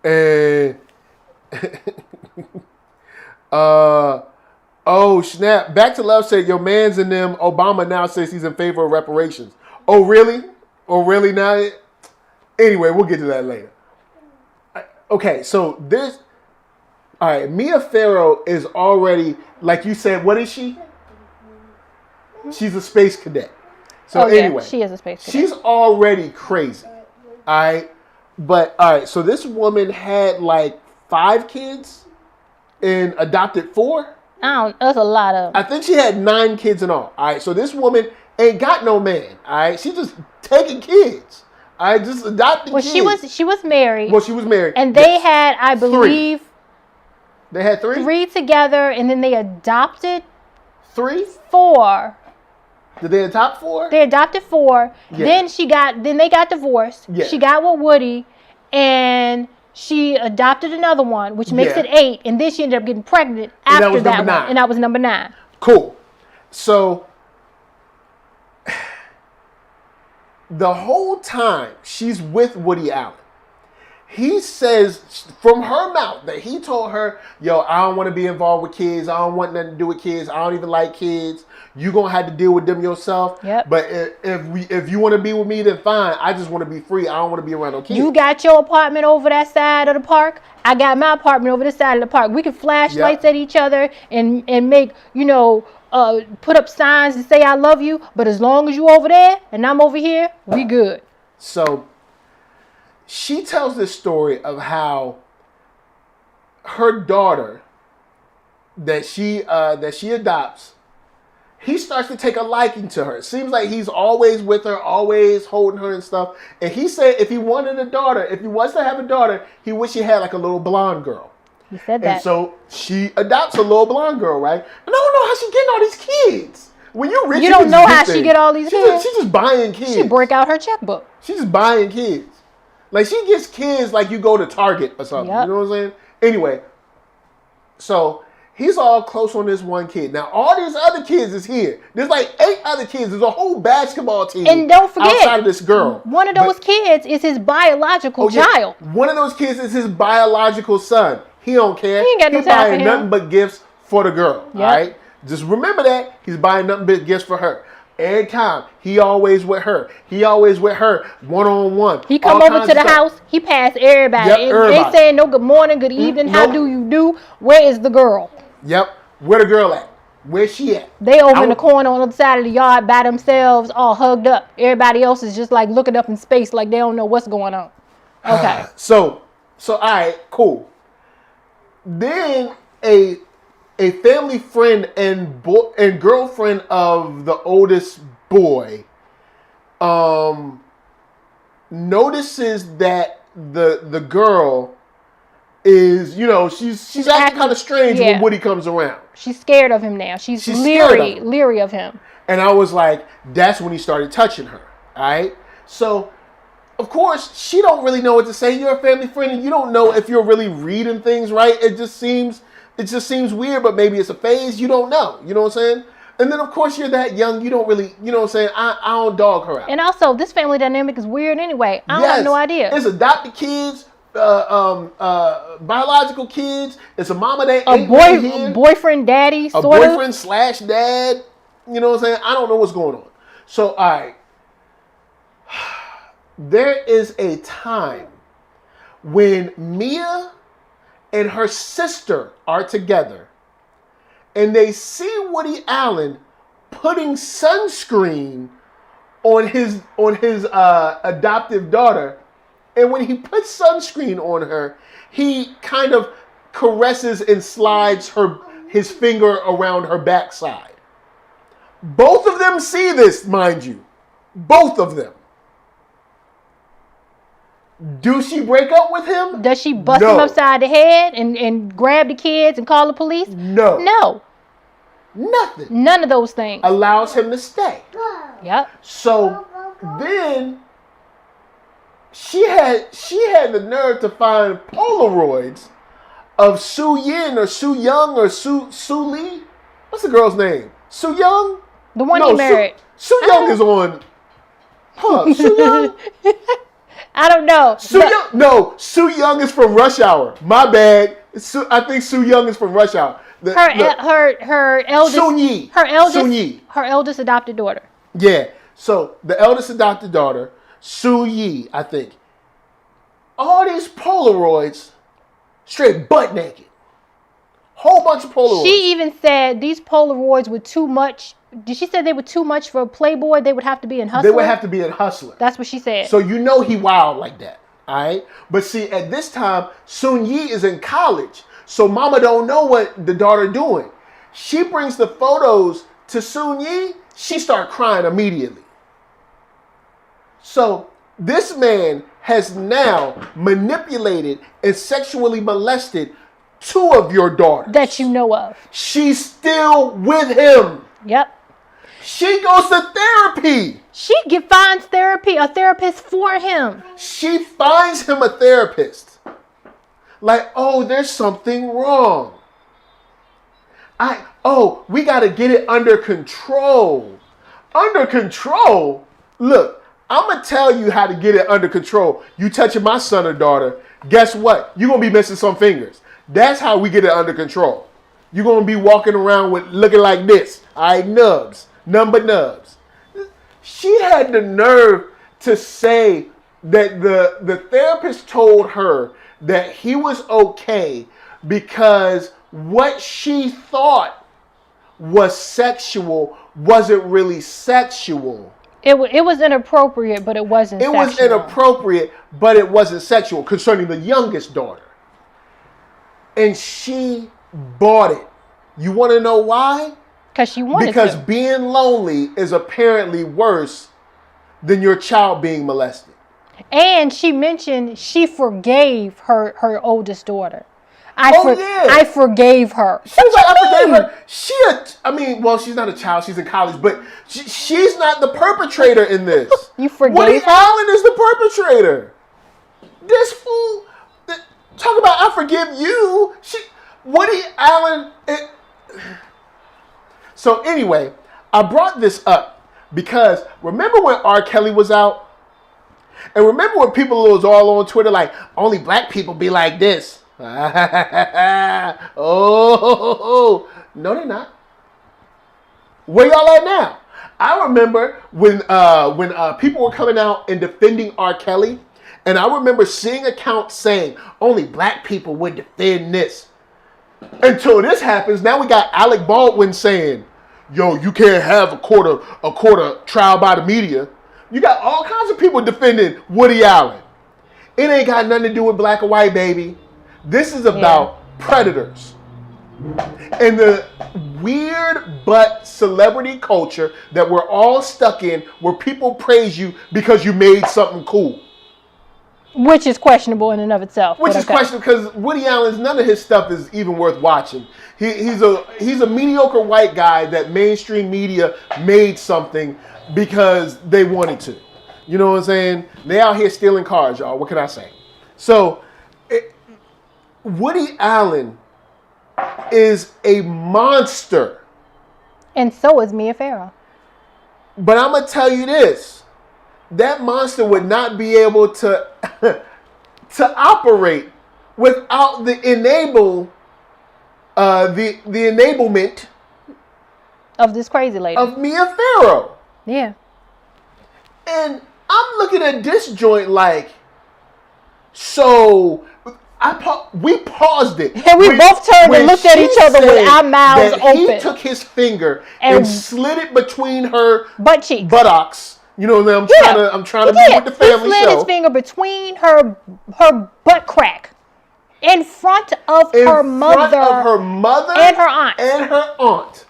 And oh snap! Back to Love said, "Your man's in them." Obama now says he's in favor of reparations. Oh really? Oh really? Now, anyway, we'll get to that later. Okay, so there's. All right, Mia Faro is already, like you said, what is she? She's a space cadet. So anyway, she is a space cadet. She's already crazy. All right. But, all right, so this woman had like 5 kids and adopted 4? That's a lot of. I think she had 9 kids in all. All right, so this woman ain't got no man. All right, she just taking kids. All right, just adopting kids. She was married. Well, she was married. And they had, I believe... 3. They had 3? 3 together, and then they adopted 3? 4. Did they adopt 4? They adopted 4. Yeah. Then they got divorced. Yeah. She got with Woody, and she adopted another one, which makes it 8. And then she ended up getting pregnant after that one. 9. And that was number 9. Cool. So the whole time she's with Woody Allen, he says from her mouth that he told her, yo, I don't want to be involved with kids. I don't want nothing to do with kids. I don't even like kids. You're going to have to deal with them yourself. Yep. But if you want to be with me, then fine. I just want to be free. I don't want to be around no kids. You got your apartment over that side of the park. I got my apartment over this side of the park. We can flash lights at each other and make, put up signs and say I love you. But as long as you over there and I'm over here, we good. So she tells this story of how her daughter that she adopts, he starts to take a liking to her. It seems like he's always with her, always holding her and stuff. And he said if he wanted a daughter, if he wants to have a daughter, he wish he had like a little blonde girl. He said that. And so she adopts a little blonde girl, right? I don't know how she getting all these kids. When you're rich, you don't know how she get all these kids. She's just buying kids. She break out her checkbook. She's just buying kids. Like she gets kids like you go to Target or something. Yep. You know what I'm saying? Anyway, so he's all close on this one kid. Now all these other kids is here. There's like 8 other kids. There's a whole basketball team. And don't forget, outside of this girl, one of those kids is his biological child. One of those kids is his biological son. He don't care. He ain't got no He's time buying for him. nothing but gifts for the girl. Yep. All right. Just remember that he's buying nothing but gifts for her. Every time he always with her. He always with her one-on-one. He come over to the house. He pass everybody. Yep, They saying no good morning, good evening. How do you do? Where is the girl? Yep. Where the girl at? Where's she at? They over in the corner on the other side of the yard by themselves, all hugged up. Everybody else is just like looking up in space like they don't know what's going on. Okay. So all right, cool. Then a family friend and girlfriend of the oldest boy notices that the girl is, she's acting kind of strange when Woody comes around. She's scared of him now. She's leery of him. And I was like, that's when he started touching her. All right. So, of course, she don't really know what to say. You're a family friend, and you don't know if you're really reading things right. It just seems weird, but maybe it's a phase. You don't know. You know what I'm saying? And then, of course, you're that young. You don't really, you know what I'm saying? I don't dog her out. And also, this family dynamic is weird anyway. I have no idea. It's adopted kids, biological kids. It's a mama that ain't here. A boyfriend, daddy, a boyfriend / dad. You know what I'm saying? I don't know what's going on. So, all right. There is a time when Mia and her sister are together and they see Woody Allen putting sunscreen on his adoptive daughter. And when he puts sunscreen on her, he kind of caresses and slides his finger around her backside. Both of them see this, mind you. Both of them. Do she break up with him? Does she bust him upside the head and grab the kids and call the police? No. No. Nothing. None of those things. Allows him to stay. Yep. So then she had the nerve to find Polaroids of Su Yin or Su Young or Su Lee. What's the girl's name? Su Young? The one he married. Su Young is on. Huh, Su Young? I don't know. Su Young is from Rush Hour. My bad. I think Su Young is from Rush Hour. Her eldest. Sun Yi. Her eldest adopted daughter. Yeah. So the eldest adopted daughter, Su Yi, I think. All these Polaroids, straight butt naked. Whole bunch of Polaroids. She even said these Polaroids were too much. Did she say they were too much for a Playboy? They would have to be in Hustler? They would have to be in Hustler. That's what she said. So you know he wild like that. All right? But see, at this time, Sun Yi is in college. So mama don't know what the daughter doing. She brings the photos to Sun Yi. She start crying immediately. So this man has now manipulated and sexually molested 2 of your daughters. That you know of. She's still with him. Yep. She goes to therapy. She finds a therapist for him. She finds him a therapist. Like, oh, there's something wrong. We got to get it under control. Under control? Look, I'm going to tell you how to get it under control. You touching my son or daughter, guess what? You're going to be missing some fingers. That's how we get it under control. You're going to be walking around with looking like this. All right, nubs. Nothing but nubs. She had the nerve to say that the therapist told her that he was okay because what she thought was sexual wasn't really sexual. It was inappropriate, but it wasn't sexual. It was inappropriate, but it wasn't sexual concerning the youngest daughter. And she bought it. You want to know why? Because she wanted to. Because being lonely is apparently worse than your child being molested. And she mentioned she forgave her oldest daughter. I forgave her. She was like, I forgave her. She's not a child. She's in college. But she's not the perpetrator in this. You forgave Woody her? Allen is the perpetrator. This fool, talk about I forgive you. Woody Allen. So anyway, I brought this up because remember when R. Kelly was out? And remember when people was all on Twitter like, only black people be like this. Oh, no they're not. Where y'all at now? I remember when people were coming out and defending R. Kelly, and I remember seeing accounts saying only black people would defend this. Until this happens, now we got Alec Baldwin saying, yo, you can't have a quarter trial by the media. You got all kinds of people defending Woody Allen. It ain't got nothing to do with black or white, baby. This is about predators. And the weird but celebrity culture that we're all stuck in where people praise you because you made something cool. Which is questionable in and of itself. Which is questionable because Woody Allen's, none of his stuff is even worth watching. He's a mediocre white guy that mainstream media made something because they wanted to. You know what I'm saying? They out here stealing cars, y'all. What can I say? So, Woody Allen is a monster. And so is Mia Faro. But I'm going to tell you this. That monster would not be able to operate without the enablement of this crazy lady. Of Mia Faro. Yeah. And I'm looking at this joint like, so we paused it. And we both turned and looked at each other with our mouths open. He took his finger and slid it between her buttocks. You know what I'm trying to be with the family show. He slid his finger between her butt crack in front of her mother and her aunt.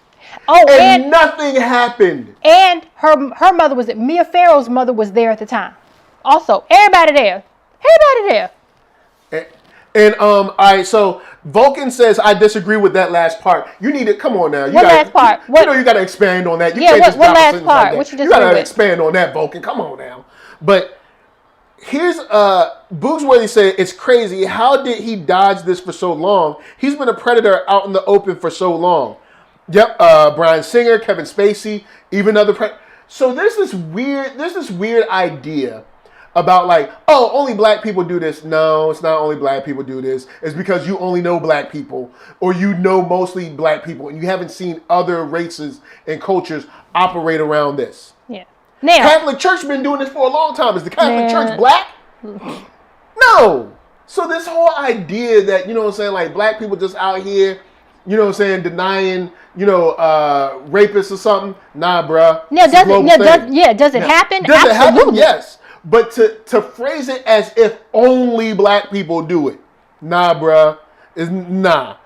Oh, and nothing happened. And her mother was Mia Farrow's mother was there at the time. Also, everybody there. And all right, so Vulcan says I disagree with that last part. You need to come on now. What last part? You know you got to expand on that. You can't just what drop last part? Like what you got to expand on that, Vulcan. Come on now. But Here's Boogsworthy said, it's crazy. How did he dodge this for so long? He's been a predator out in the open for so long. Yep, Bryan Singer, Kevin Spacey, even other So there's this weird idea about like, oh, only black people do this. No, it's not only black people do this. It's because you only know black people, or you know mostly black people, and you haven't seen other races and cultures operate around this. Yeah. Now, Catholic Church been doing this for a long time. Is the Catholic Church black? No. So this whole idea that, you know what I'm saying, like black people just out here, you know what I'm saying, denying, you know, rapists or something. Nah, bruh. Does it happen? Does it happen? Yes. But to phrase it as if only black people do it, nah, bruh, is nah.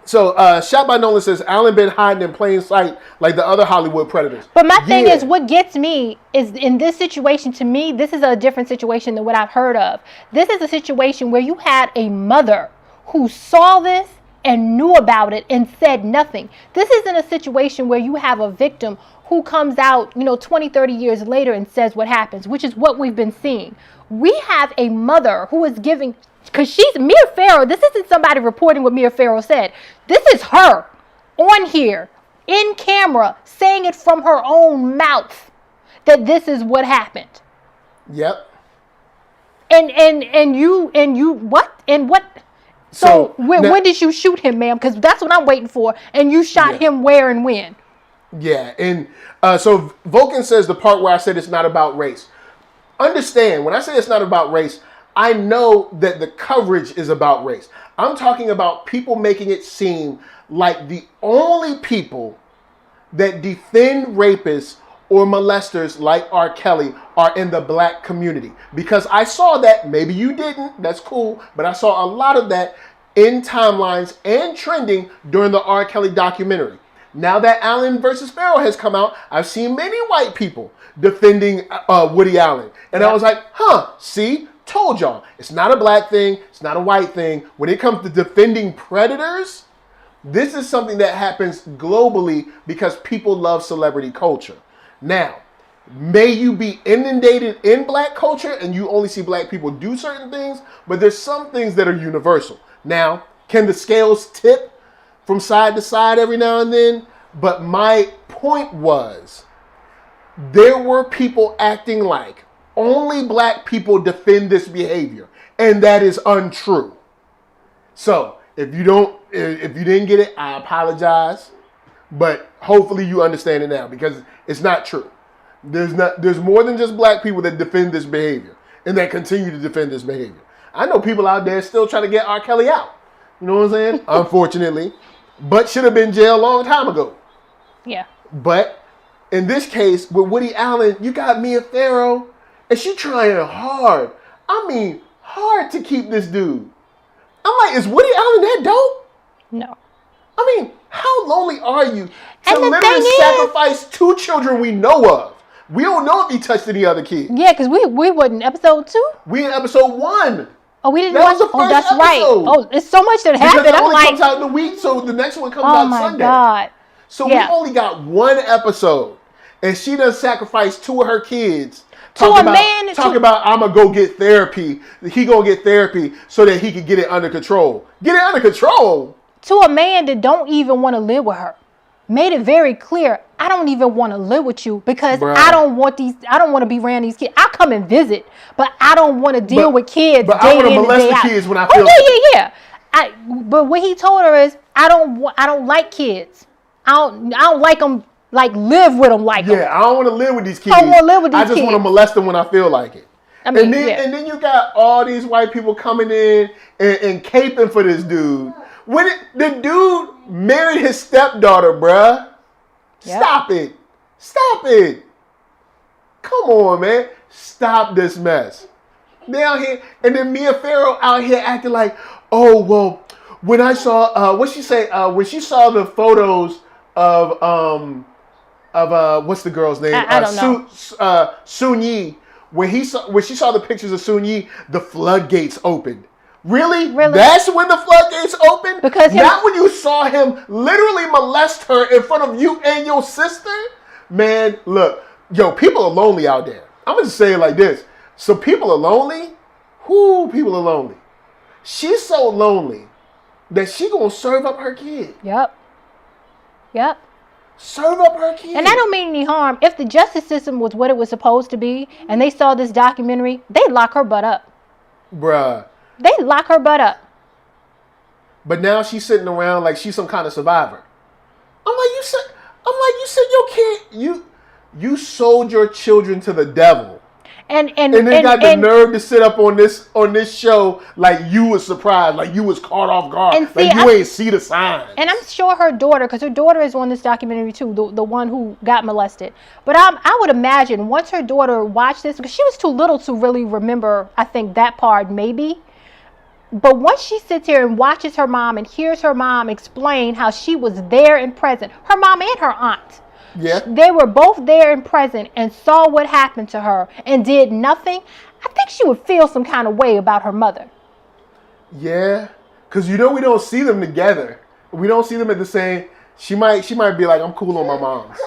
So Shot by Nolan says, Alan been hiding in plain sight like the other Hollywood predators. But my thing is, what gets me is in this situation, to me, this is a different situation than what I've heard of. This is a situation where you had a mother who saw this and knew about it and said nothing. This isn't a situation where you have a victim who comes out, 20, 30 years later and says what happens, which is what we've been seeing. We have a mother who is giving, because she's Mia Faro. This isn't somebody reporting what Mia Faro said. This is her on here in camera saying it from her own mouth that this is what happened. Yep. And you what? And what? So when did you shoot him, ma'am? Because that's what I'm waiting for. And you shot him where and when? Yeah, and so Vulcan says the part where I said it's not about race. Understand, when I say it's not about race, I know that the coverage is about race. I'm talking about people making it seem like the only people that defend rapists or molesters like R. Kelly are in the black community. Because I saw that, maybe you didn't, that's cool, but I saw a lot of that in timelines and trending during the R. Kelly documentary. Now that Allen versus Pharaoh has come out, I've seen many white people defending Woody Allen. And I was like, see, told y'all. It's not a black thing. It's not a white thing. When it comes to defending predators, this is something that happens globally because people love celebrity culture. Now, may you be inundated in black culture and you only see black people do certain things, but there's some things that are universal. Now, can the scales tip from side to side every now and then? But my point was, there were people acting like only black people defend this behavior, and that is untrue. So if you didn't get it, I apologize, but hopefully you understand it now, because it's not true. There's more than just black people that defend this behavior and that continue to defend this behavior. I know people out there still trying to get R. Kelly out. You know what I'm saying? Unfortunately. But should have been jailed a long time ago. Yeah. But in this case, with Woody Allen, you got Mia Faro, and she trying hard. I mean, hard to keep this dude. I'm like, is Woody Allen that dope? No. I mean, how lonely are you to literally sacrifice 2 children we know of? We don't know if he touched any other kids. Yeah, because we wasn't episode 2? We in episode 1. Oh, we didn't watch the first Oh, that's episode. right. Oh, it's so much that happened. Because it only comes out in the week, so the next one comes out Sunday. Oh, my God. So we only got 1 episode, and she done sacrificed 2 of her kids. Talk about I'm going to go get therapy. He going to get therapy so that he can get it under control. Get it under control? To a man that don't even want to live with her. Made it very clear, I don't even want to live with you because I don't want to be around these kids. I'll come and visit, but I don't want to deal with kids. But I want to molest the kids when I feel. Oh yeah. But what he told her is, I don't like kids. I don't like them. Like live with them like them. Yeah, I don't want to live with these kids. I don't want to live with these kids. I just want to molest them when I feel like it. I mean, and then you got all these white people coming in and caping for this dude. The dude married his stepdaughter, bruh. Yep. Stop it. Come on, man. Stop this mess. They out here, and then Mia Faro out here acting like, oh, well, when I saw, when she saw the photos of what's the girl's name? I don't know. Sun Yi. When she saw the pictures of Sun Yi, the floodgates opened. Really? That's when the floodgates opened? Because not when you saw him literally molest her in front of you and your sister? Man, look. Yo, people are lonely out there. I'm going to say it like this. So people are lonely. Whoo, people are lonely. She's so lonely that she gonna serve up her kid. Yep. Serve up her kid. And I don't mean any harm. If the justice system was what it was supposed to be, and they saw this documentary, they'd lock her butt up. Bruh. They'd lock her butt up. But now she's sitting around like she's some kind of survivor. I'm like, you said your kid, you sold your children to the devil. And they got the nerve to sit up on this show like you was surprised, like you was caught off guard, like you ain't see the signs. And I'm sure her daughter, because her daughter is on this documentary too, the one who got molested. But I would imagine once her daughter watched this, because she was too little to really remember, I think, that part maybe. But once she sits here and watches her mom and hears her mom explain how she was there and present, her mom and her aunt. Yeah. They were both there and present and saw what happened to her and did nothing. I think she would feel some kind of way about her mother. Yeah. Because we don't see them together. We don't see them at the same. She might be like, I'm cool on my mom's.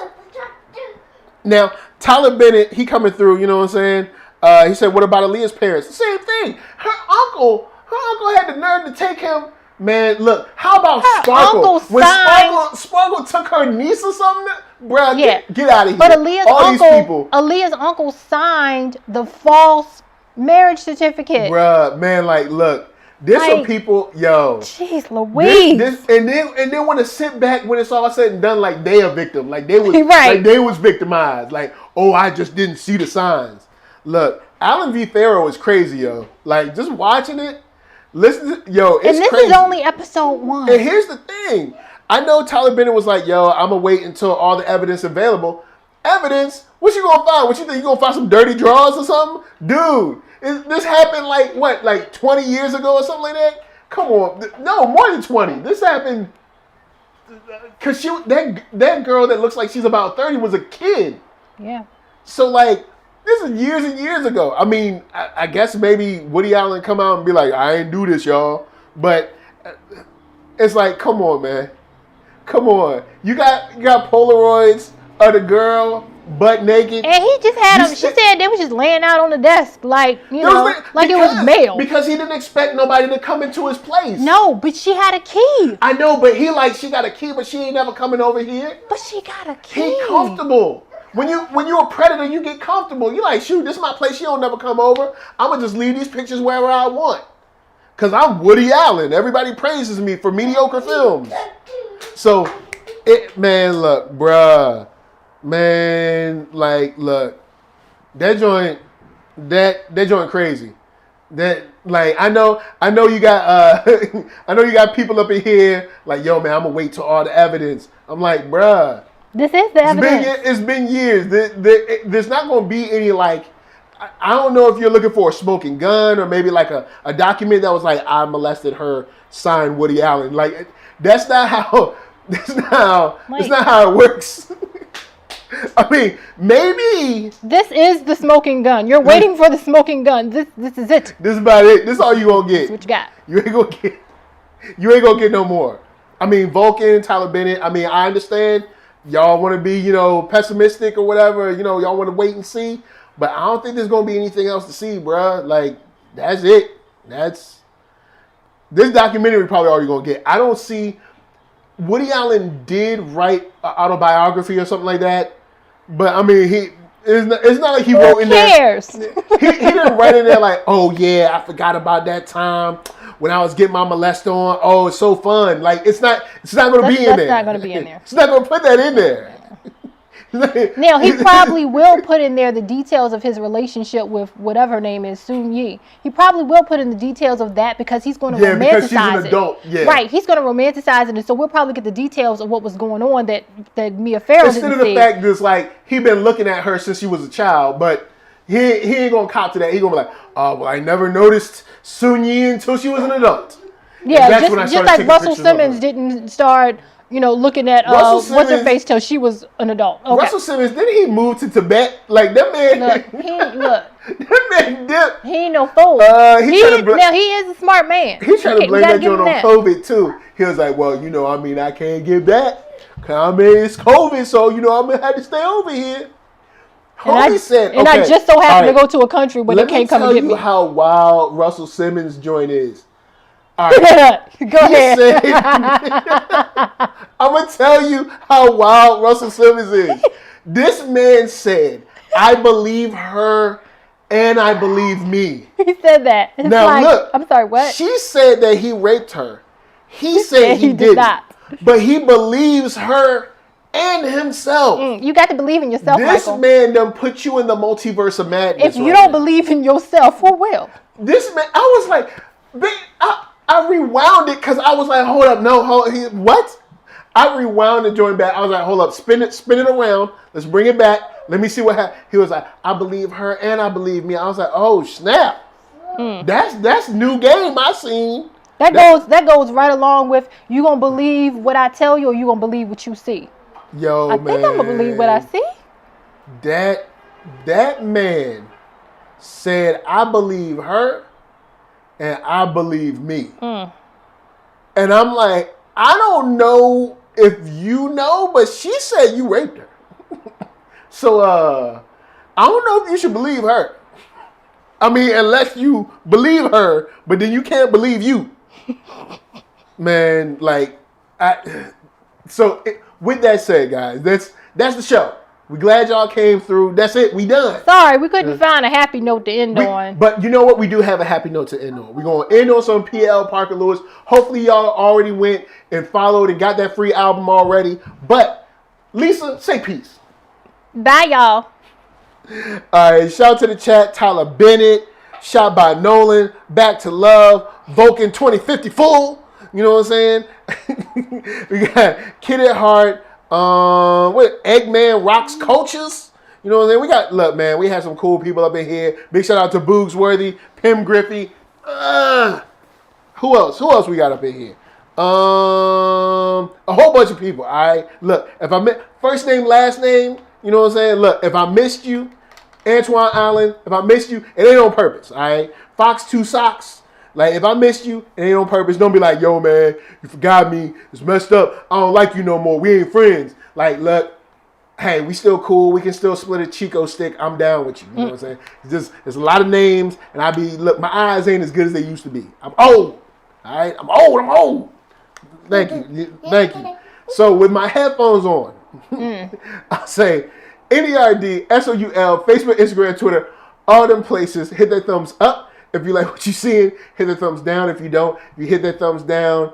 Now, Tyler Bennett, he coming through, you know what I'm saying? He said, what about Aaliyah's parents? The same thing. Her uncle had the nerve to take him. Man, look, how about her Sparkle? When Sparkle took her niece or something, bruh, get out of here. But Aaliyah's uncle signed the false marriage certificate. Bruh, man, like, look, there's some people, yo. Jeez Louise. And then want to sit back when it's all said and done like they a victim. Like they was like they was victimized. Like, oh, I just didn't see the signs. Look, Alan v. Pharaoh is crazy, yo. Like, just watching it. Listen, yo, it's crazy. And this is only episode 1. And here's the thing. I know Tyler Bennett was like, yo, I'm going to wait until all the evidence available. Evidence? What you going to find? What you think? You going to find some dirty drawers or something? Dude, this happened like 20 years ago or something like that? Come on. No, more than 20. This happened because that girl that looks like she's about 30 was a kid. Yeah. So, like, this is years and years ago. I mean, I guess maybe Woody Allen come out and be like, I ain't do this, y'all. But it's like, come on, man. Come on. You got Polaroids of the girl butt naked. And he just had them. She said they was just laying out on the desk like, it was mail. Because he didn't expect nobody to come into his place. No, but she had a key. I know, but she got a key, but she ain't never coming over here. But she got a key. He comfortable. When you're a predator, you get comfortable. You like, shoot, this is my place. She don't never come over. I'm going to just leave these pictures wherever I want. Because I'm Woody Allen. Everybody praises me for mediocre films. So, look, bruh. Man, like, look. That joint crazy. That, like, I know you got people up in here like, yo, man, I'm going to wait till all the evidence. I'm like, bruh. This is the evidence. It's been years. There's not going to be any, like, I don't know if you're looking for a smoking gun or maybe like a document that was like, I molested her, signed Woody Allen. Like, that's not how it works. I mean, maybe. This is the smoking gun. You're waiting for the smoking gun. This is it. This is about it. This is all you going to get. This is what you got. You ain't going to get no more. I mean, Vulcan, Tyler Bennett, I mean, I understand. Y'all want to be, pessimistic or whatever. Y'all want to wait and see. But I don't think there's going to be anything else to see, bruh. Like, that's it. This documentary probably all you're going to get. I don't see. Woody Allen did write an autobiography or something like that. But, I mean, it's not like he wrote in there. Who cares? He didn't write in there like, oh, yeah, I forgot about that time when I was getting my molest on. Oh, it's so fun. Like, it's not going to be in there. That's not going to be in there. It's not going to put that in there. Now, he probably will put in there the details of his relationship with whatever her name is, Soon Yi. He probably will put in the details of that because he's going to romanticize because she's an adult. Yeah. Right, he's going to romanticize it, and so we'll probably get the details of what was going on that Mia Faro didn't see. Instead of the fact that it's like, he been looking at her since she was a child, but he ain't going to cop to that. He going to be like, oh, well, I never noticed Soon Yi until she was an adult. Yeah, just like Russell Simmons didn't start... looking at what's her face till she was an adult. Okay. Russell Simmons, didn't he move to Tibet? Like that man. That man dipped. He ain't no fool. He is a smart man. He's trying to blame that joint on COVID too. He was like, well, I can't get back. I mean, it's COVID, so I'm gonna have to stay over here. Homie said, and I okay, just so happen all to go to a country where they can't come and get me. Let me tell you how wild Russell Simmons' joint is. All right. Go ahead. I'm going to tell you how wild Russell Simmons is. This man said, I believe her and I believe me. He said that. It's now like, look. I'm sorry, what? She said that he raped her. He said he did not. But he believes her and himself. You got to believe in yourself, this Michael. Man done put you in the multiverse of madness. If you don't believe in yourself, who will? This man, I was like, I rewound it because I was like, hold up, no, what? I rewound the joint back. I was like, hold up, spin it around. Let's bring it back. Let me see what happened. He was like, I believe her and I believe me. I was like, oh snap. That's new game I seen. That goes right along with you gonna believe what I tell you or you gonna believe what you see. Yo, I think I'm gonna believe what I see. That man said, I believe her and I believe me. And I'm like, I don't know if you know, but she said you raped her. So I don't know if you should believe her. I mean, unless you believe her, but then you can't believe you. Man, like, with that said, guys, that's the show. We glad y'all came through. That's it. We done. Sorry, we couldn't find a happy note to end on. But you know what? We do have a happy note to end on. We're going to end on some PL Parker Lewis. Hopefully y'all already went and followed and got that free album already. But Lisa, say peace. Bye, y'all. All right. Shout out to the chat. Tyler Bennett. Shot by Nolan. Back to Love. Vulcan 2050 Full. You know what I'm saying? We got Kid at Heart. Eggman Rocks Coaches. You know what I'm saying? We got, look, man, we had some cool people up in here. Big shout out to Boogsworthy, Pim Griffey. Who else we got up in here? A whole bunch of people. All right. Look, if I first name, last name, you know what I'm saying? Look, if I missed you, Antoine Allen, if I missed you, it ain't on purpose. All right. Fox 2 Socks. Like, if I missed you, it ain't on purpose. Don't be like, yo, man, you forgot me. It's messed up. I don't like you no more. We ain't friends. Like, look, hey, we still cool. We can still split a Chico stick. I'm down with you. You know what I'm saying? There's a lot of names, and look, my eyes ain't as good as they used to be. I'm old. All right? I'm old. Thank you. So, with my headphones on, I'll say NERDSoul, Facebook, Instagram, Twitter, all them places. Hit that thumbs up. If you like what you're seeing, hit the thumbs down. If you don't, you hit that thumbs down.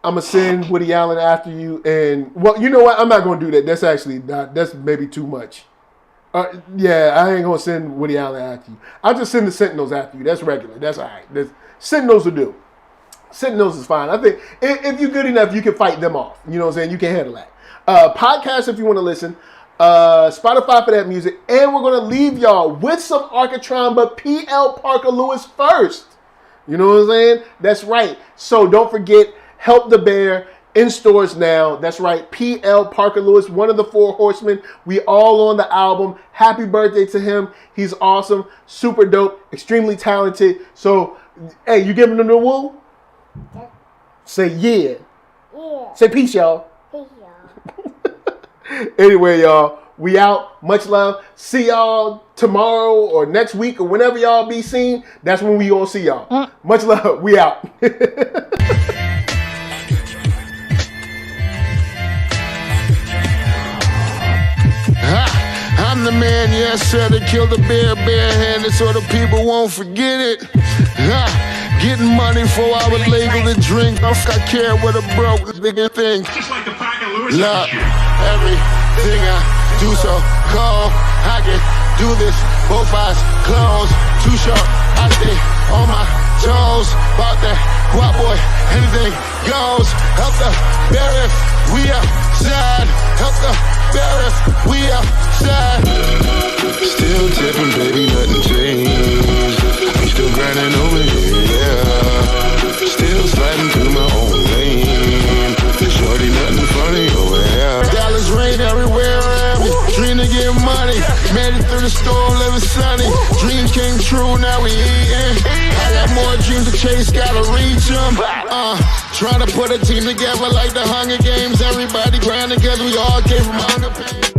I'm going to send Woody Allen after you. And, well, you know what? I'm not going to do that. That's maybe too much. Yeah, I ain't going to send Woody Allen after you. I'll just send the Sentinels after you. That's regular. That's all right. Sentinels will do. Sentinels is fine. I think if you're good enough, you can fight them off. You know what I'm saying? You can handle that. Podcast if you want to listen. Spotify for that music. And we're going to leave y'all with some Architron, but PL Parker Lewis first. You know what I'm saying? That's right. So don't forget, Help the Bear in stores now. That's right. PL Parker Lewis, one of the 4 horsemen. We all on the album. Happy birthday to him. He's awesome. Super dope. Extremely talented. So, hey, you giving him the woo? Yeah. Say yeah. Yeah. Say peace, y'all. Peace, y'all. Anyway, y'all, we out. Much love. See y'all tomorrow or next week or whenever y'all be seen. That's when we gonna see y'all. Much love. We out. I'm the man, yes sir, that killed the bear barehanded so the people won't forget it. Getting money for I would label the drink. I care what a broke nigga think. Just like the Parker Lewis. Look, everything I do so cold. I can do this, both eyes closed. Too short, I stay on my toes. About that guap boy, anything goes. Help the bear if we outside. Help the bear if we outside. Still tipping, baby, nothing changed. I'm still grinding over here, yeah. Still sliding through my own lane. Shorty, nothing funny over here. Dallas rain everywhere around me. Dream to get money. Made it through the storm, living sunny. Dreams came true, now we eating. I got more dreams to chase, gotta reach them. Trying to put a team together like the Hunger Games. Everybody grinding cause we all came from hunger pain.